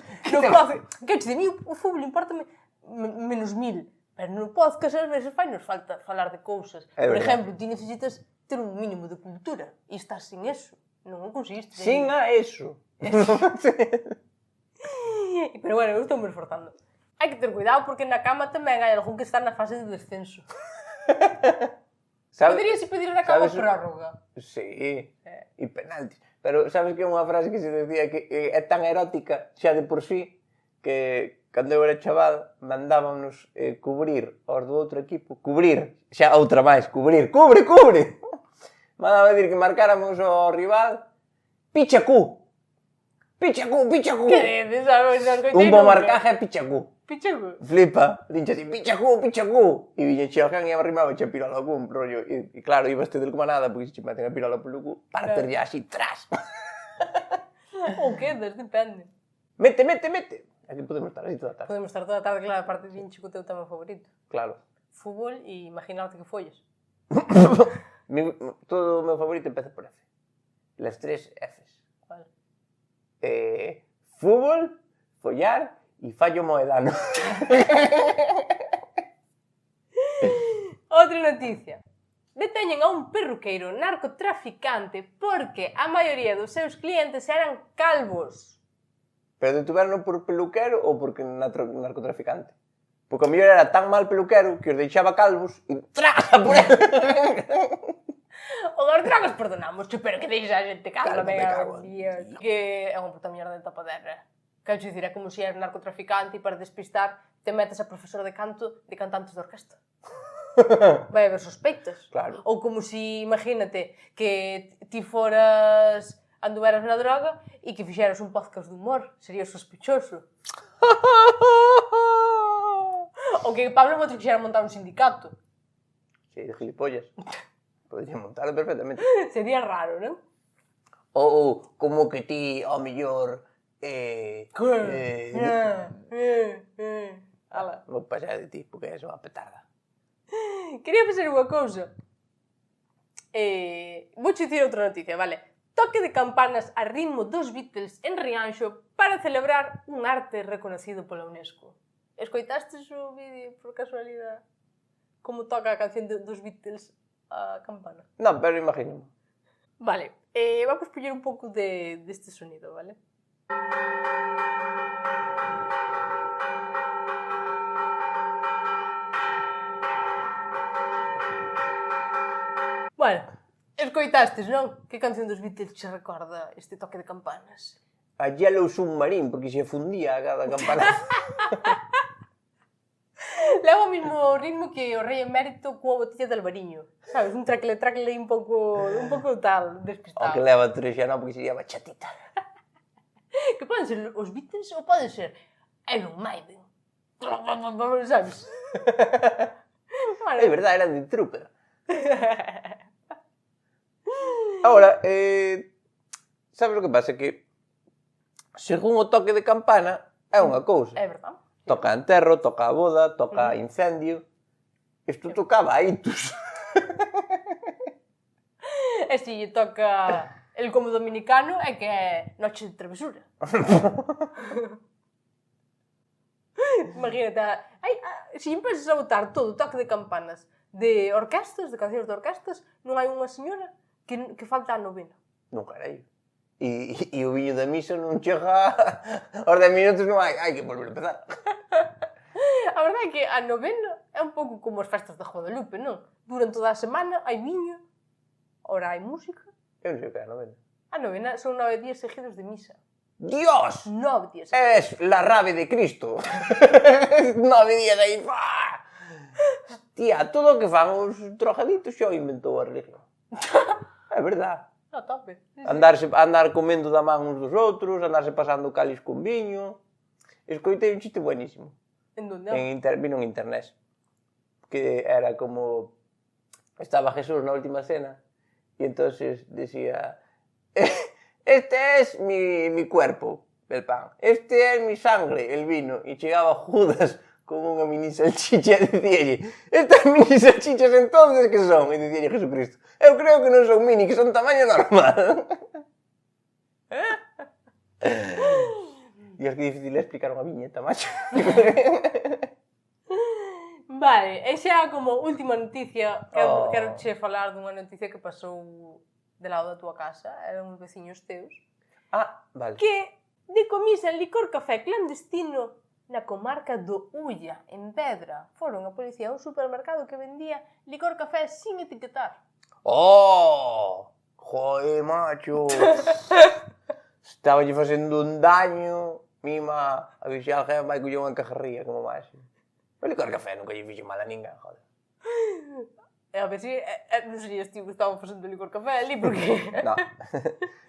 podcast. Que te digo, o fútbol importa menos 1000. Pero no podcast ás veces fai nos falta falar de cousas. Por exemplo, ti necesitas ter un mínimo de cultura. E estás sin eso. Non o conseguiste. Sin a eso. Pero bueno, eu estou me esforzando. Hai que ter cuidado porque na cama tamén hai algún que está na fase de descenso. Poderías pedir na cama prórroga. Sí, e penaltis. Pero sabes que é unha frase que se decía que é tan erótica xa de por sí que cando eu era chaval mandábamos cubrir aos do outro equipo. Cubrir, xa outra máis, cubrir. Cubre! Mandaba decir que marcáramos ao rival Pichacú. Que dices? Un bo marcaje é Pichacú. Pichacu. Flipa, dinche así, pichacú, pichacú. E viña Xeogan e arrimaba che a pirola ao cun, rollo. E claro, ibas te del como nada, porque se che meten a pirola polo cu, parter ya así, tras. Ou quedas, depende. Mete, mete, mete. Aquí podemos estar así toda a tarde. Podemos estar toda a tarde, claro, aparte dinche co teu tema favorito. Claro. Fútbol e imaginarte que folles. Todo o meu favorito empeza por F. Las 3 Fs. Vale. Fútbol, follar e fallo moedano. Outra noticia. Deteñen a un perruqueiro narcotraficante porque a maioría dos seus clientes eran calvos. Pero detuveron por peluquero ou porque narcotraficante? Porque a mellor era tan mal peluquero que os deixaba calvos e traga por ele. O dos dragos perdonamos, pero que deixa a xente calva, Calvo, me cago en Dios. Que é unha puta mierda de tapadera. Quero dicir, é como se eres narcotraficante e para despistar te metes a profesora de canto de cantantes de orquesta. Vai haber sospeitas. Claro. Ou como si, imagínate, que ti foras, anduveras na droga e que fixeras un podcast de humor. Sería sospechoso. Ou que Pablo Motre quixera montar un sindicato. Sí, de gilipollas. Podría montarlo perfectamente. Sería raro, non? Ou como que ti, ao mellor... Ala. Vou pasar de ti, porque és unha petarda. Quería facer unha cousa. Vou dicir outra noticia, vale? Toque de campanas a ritmo dos Beatles en Rianxo para celebrar un arte reconocido pola UNESCO. Escoitastes o vídeo por casualidade? Como toca a canción dos Beatles a campana? Non, pero imagino. Vale, vamos poñer un pouco deste sonido, vale? Bueno, escoitastes, non? Que canción dos Beatles che recorda este toque de campanas? A Yellow Submarine, porque se fundía a cada campana. Leva o mesmo ritmo que o rei emérito coa botella de albariño. Sabes, un tracle un pouco tal, O despistado. que leva tres xa non, porque sería bachatita. Que poden ser os Beatles ou poden ser Iron Maiden. Sabes? Bueno, É verdade, era de Trooper. Ahora, sabes o que pasa? Que según o toque de campana é unha cousa. é verdade. Toca a enterro, toca a boda, toca a incendio. Isto tocaba a hitos. E se lle toca el como dominicano é que é noche de travesura. Imagínate, se empezas a botar todo o toque de campanas de orquestas, de cancións de orquestas, non hai unha señora que falta a novena. Non carallo. E o viño da misa non chega aos 10 minutos, non hai que volver a empezar. A verdade é que a novena é un pouco como as festas de Guadalupe, non? Duran toda a semana, hai viño, ora hai música. Eu non sei o que é a novena. A novena son 9 días seguidos de misa. Dios! 9 días seguidos. Es la rave de Cristo. 9 días aí. Tía, todo o que fan os drogaditos xa o inventou a religión. É verdade. A tope. Andar comendo da man uns dos outros, andarse pasando cáliz con viño. Escoitei un chiste buenísimo. En donde? Vino en internet. Que era como... Estaba Jesús na última cena y entonces decía: este es mi cuerpo, el pan. Este es mi sangre, el vino. Y llegaba Judas con unha mini salchicha e dicíalle: estas mini salchichas entonces que son? E dicíalle Jesucristo: eu creo que non son mini, que son tamaño normal. E es que é difícil explicar unha viñeta, macho. Vale, e xa como última noticia, quero che falar dunha noticia que pasou de lado da túa casa, eran uns veciños teus, Vale. que decomisan licor café clandestino na comarca do Ulla, en Vedra. Foron a policía a un supermercado que vendía licor café sin etiquetar. ¡Oh! Joder, macho. Estaba lle facendo un daño. Mima, a ver se alguén vai coller unha cajarría como máis. O licor café nunca lle fixo mal a ninguén, joder. A ver se non serías ti que estaba facendo licor café ali, porque... No.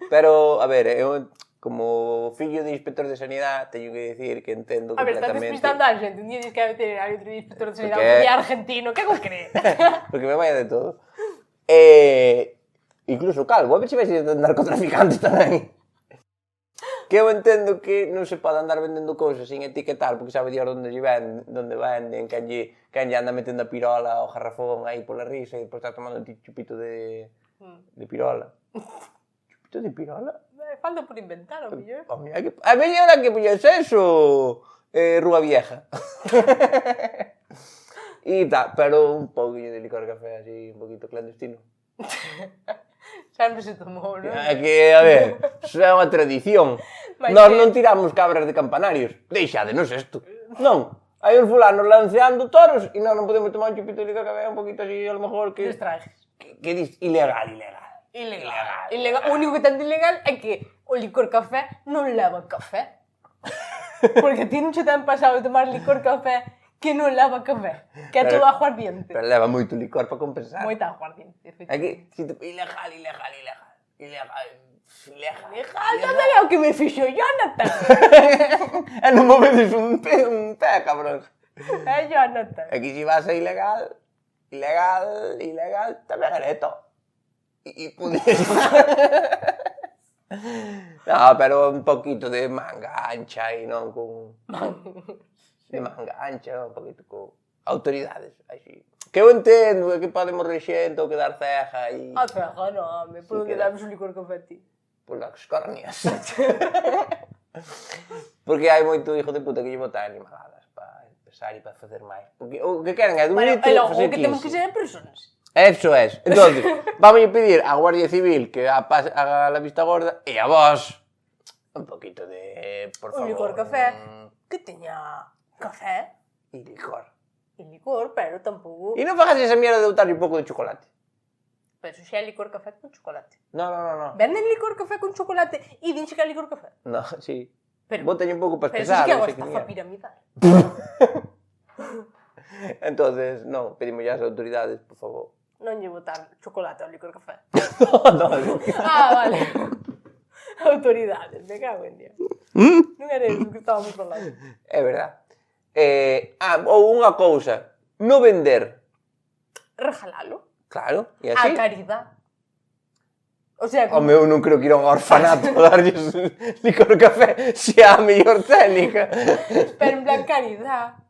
Pero, a ver, eu, como fillo de inspector de sanidade, teño que decir que entendo A ver, estás completamente... despistando a xente. Un día dices que é veterinario, outro día inspector de sanidade, Porque- outro día argentino. Que co cree? Porque me vaya de todo. Incluso calvo, a ver se vais de narcotraficante tamén. Que eu entendo que non se pode andar vendendo cousas sin etiquetar, porque sabe Dios onde venden, quen lle anda metendo a pirola ao garrafón aí pola risa e depois está tomando un chupito de pirola. Chupito de pirola? Falta por inventar, o mellor. A mellor a que puñes eso, Rúa Vieja. E tal, pero un pouquinho de licor café así, un poquito clandestino. Sempre se tomou, non? É que, a ver, iso é unha tradición. Vai Nós ser. non tiramos cabras de campanarios. Deixádenos isto. Non. Hai uns fulanos lanceando toros e nós non podemos tomar un chupito de licor café un poquito así, a lo mejor que... Distraes. Que dis ilegal. Ilegal. O único que ten de ilegal é que o licor café non leva café. Porque ti non che ten pasado de tomar licor café que non leva café. Que é Pero- todo aguardiente. Pero leva moito licor para compensar. Moita aguardiente, Aquí, efectivamente. ilegal. Legal, tamén é o que me fixo Jonathan. E non me vedes un pé, cabrón. É Jonathan. Aquí si vas a ilegal, tamén é neto. E podías... No, pero un poquito de manga ancha e non con... De manga ancha, un poquito con autoridades, así. Que eu entendo, que pode morrer xente ou quedar ceja e... A ceja, non, home. Por que queda. damos un licor café a ti? Polas córneas. Porque hai moito hijo de puta que lle botan animaladas para empezar e para facer máis. Porque o que queren é Bueno, bonito e logo, facer o que temos que 15. ser en personas. Eso es. Entonces, vamos a pedir á Guardia Civil que haga la vista gorda e a vos un poquito de, por favor. Un licor café que teña café E licor. e licor, pero tampouco... E non fagas esa mierda de botarle un pouco de chocolate. Pero xa é licor café con chocolate. No. Venden licor café con chocolate e dinche que é licor café. No, sí. Pero- Bótalle un pouco para Pero eso espesar. sí que é non unha sei que estafa mierda. piramidal. Entonces, non, pedimos ya as autoridades, por favor. Non lle botar chocolate ao licor café. no. Vale. Autoridades, me cago en Dios. Non era eso que estábamos falando. É verdad. Ou unha cousa, no vender. Regalalo. Claro, e A así. caridad. O sea, O meu non creo que ir a un orfanato a darlles licor café se é a mellor técnica. pero en plan caridad.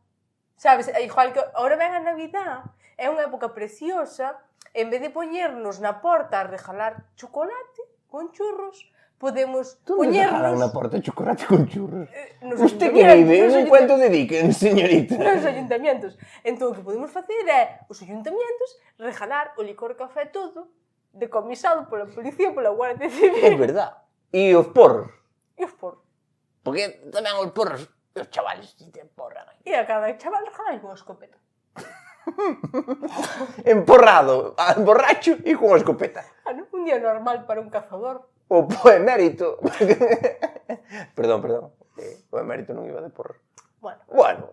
Sabes, igual que ahora ven a Navidad, é unha época preciosa, en vez de poñernos na porta a regalar chocolate con churros, podemos Poñernos... poñernos na porta chocolate con churros. nos Usted que vive en un ayuntamientos, cuento de Dickens, señorita. nos ayuntamientos. Entón, o que podemos facer é os ayuntamientos regalar o licor café todo decomisado pola policía, pola Guardia É Civil verdad. E os porros. e os porros. Porque tamén os porros, os chavales si te porran. E a cada chaval regalar unha escopeta. Emporrado, borracho e con escopeta. Bueno, un día normal para un cazador. O poemérito. Perdón. O emérito non iba de porro. Bueno, Bueno,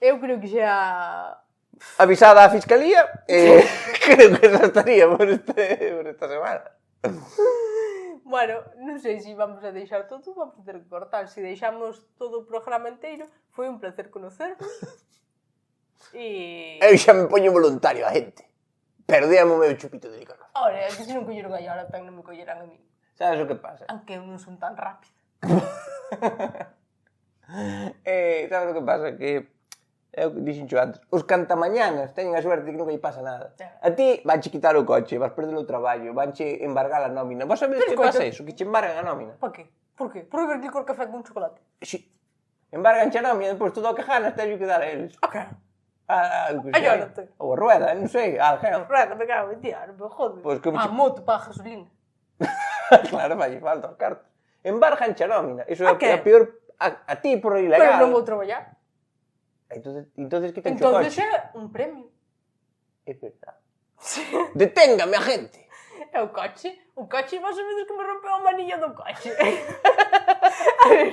eu creo que xa... avisada a Fiscalía, creo que xa estaría por esta semana. Bueno, non sei se vamos a deixar todo, vamos a ter que cortar. Se deixamos todo o programa inteiro, foi un placer conocervos. E... Eu xa me poño voluntario a gente. Perdíame o meu chupito de licor. Ahora, é que se non colleron a Jonathan, non me collerán a mí. Sabes o que pasa? Aunque eu non son tan rápida. Sabes o que pasa? Que é o que dixenxo antes. Os cantamañanas teñen a suerte que nunca lle pasa nada. A ti vanche quitar o coche, vas perder o traballo, vanche embargar a nómina. Vos sabedes que Pero, pasa coño. eso? Que che embargan a nómina. Pa que? Por que? Por beber licor café con chocolate. Si. Embargan a nómina, depois todo o que ganas teño que dar a eles. Ok. A Jonathan. Ou a rueda, non sei, a alguén. Rega, me cago en ti, ahora me jode. Pois que me A che- moto, pa gasolina. Claro, vai falta os cartos. Embargan a nómina. Iso é A que? a peor a ti por ilegal. Pero non vou traballar. Entonces que ten o Entonces coche? é un premio. É verdad. Deténgame, agente. É o coche. O coche, vos sabedes que me rompeu a manilla do coche. A ver,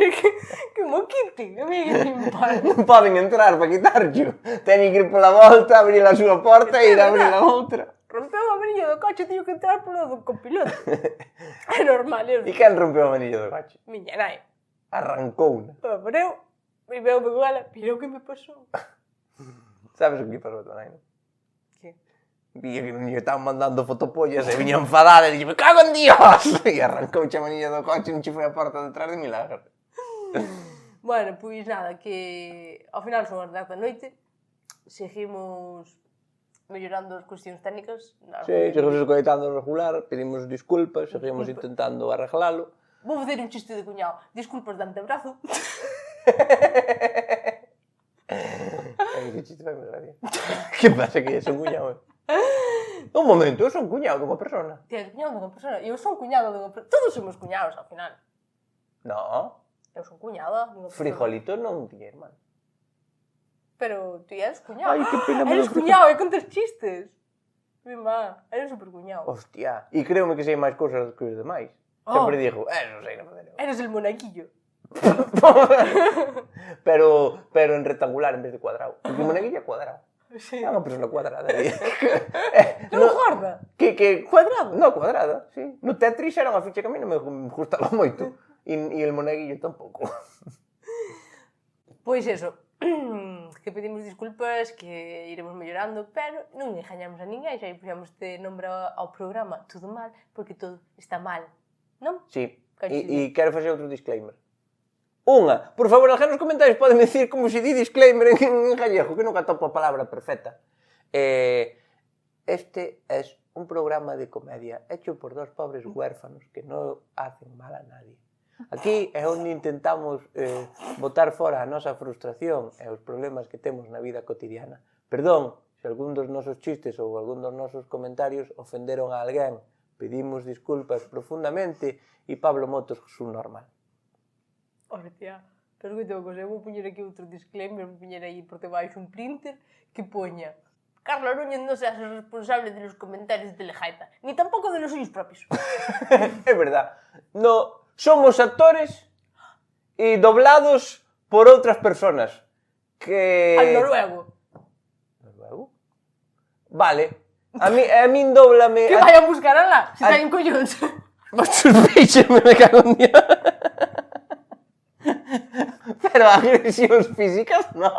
que mo quiten, a mí que me importa. Non poden entrar para quitarcho. Teñen que ir pola volta, abrir a súa porta e ir a abrir a outra. rompeu a manilla do coche, teño que entrar polo do copiloto. É normal, E quen rompeu a manilla do coche? Miña nai. Arrancouna. Pero eu, e veu con ela, pero o que me pasou? Sabes o que pasou a tua nai, non? Que? Vía que non lle estaban mandando fotopollas e viña enfadada e dixo, me cago en Dios! E arrancouche a manilla do coche e non che foi a porta detrás de milagro. Bueno, pois nada, que ao final son as 10 da noite, seguimos mellorando as cuestións técnicas. Sí, seguimos escoitando regular, pedimos disculpas, seguimos intentando arreglalo. Vou facer un chiste de cuñado. Disculpas de antebrazo. Que chiste vai me gracia. Que pasa que son cuñado? Un momento, eu son cuñado dunha persona. Ti és cuñado dunha persona. Eu son cuñado dunha persona. Todos somos cuñados, ao final. No, Eu son cuñada dunha persona. Frijolito non tiña irmán. Pero ti eres cuñado. Ai, que pena, Eres me cuñado e contas chistes. Mi má, eres super cuñado. Hostia, e creume que sei máis cousas que os demais. Oh. Sempre digo, non sei non facer eu. Eres el monaguillo. pero en rectangular en vez de cuadrado. Porque o monaguillo é cuadrado. Sí. É unha persona cuadrada. Non gorda. Que Cuadrado? No, cuadrada, sí. No Tetris era unha ficha que a mí non me gustaba moito. E el monaguillo tampouco. Pois eso, que pedimos disculpas, que iremos mellorando, pero non engañamos a ninguén, xa puxamos este nombre ao programa Todo Mal, porque todo está mal, non? Sí, Coincido. e quero facer outro disclaimer. Unha, por favor, alguén nos comentarios pode dicir como se di disclaimer en gallego, que nunca topo a palabra perfecta. Este es un programa de comedia hecho por dos pobres huérfanos que non hacen mal a nadie. Aquí é onde intentamos botar fora a nosa frustración e os problemas que temos na vida cotidiana. Perdón, se algún dos nosos chistes ou algún dos nosos comentarios ofenderon a alguén, pedimos disculpas profundamente e Pablo Motos subnormal. Hostia, pero que tengo que vou poñer aquí outro disclaimer, vou poñer aí por debaixo un printer que poña Carlos Núñez non seas o responsable de los comentarios de Telejaita, ni tampouco de los suyos propios. É verdad. No, somos actores e doblados por outras personas que... Al noruego. Noruego? Vale. A min doblame... Que vayan buscar alá, se teñen collóns. Vosos peixes me cago en Dios. Pero agresións físicas, no.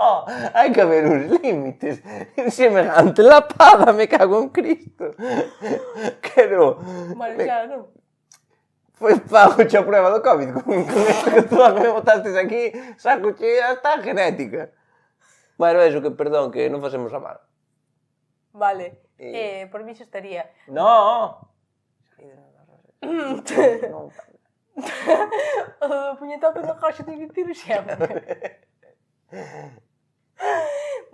Hai que haber uns límites. Semejante lapada, me cago en Cristo. Pero... Vale, xa, non? Foi pago a prueba do COVID. Con esto que tú me botastes aquí, saco che hasta genética. Bueno, eso, que perdón, que non facemos a mal. Vale, por mí xa estaría. No. Non. O puñetazo na caixa de tiro sempre.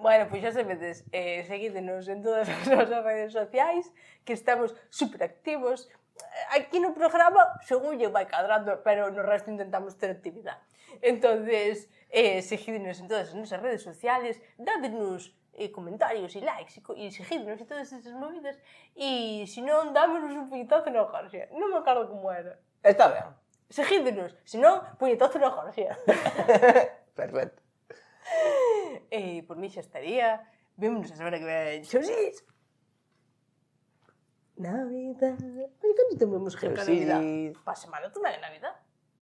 Bueno, pois xa sabedes, seguídenos en todas as nosas redes sociais, que estamos super activos. Aquí no programa, según lle vai cadrando, pero no resto intentamos ter actividade. Entonces, seguídenos en todas as nosas redes sociales, dádenos comentarios e likes e seguídenos e todas esas movidas. E se non, dámonos un puñetazo na caixa. Non me acordo como era. Está ben. Seguídenos, se non, puñetazo na caixa. Perfecto. Por mí xa estaría. Vémonos a semana que ven. Xosís! Navidad. Oye, cando temos que Xosís. Navidad? Pa semana tamén é Navidad.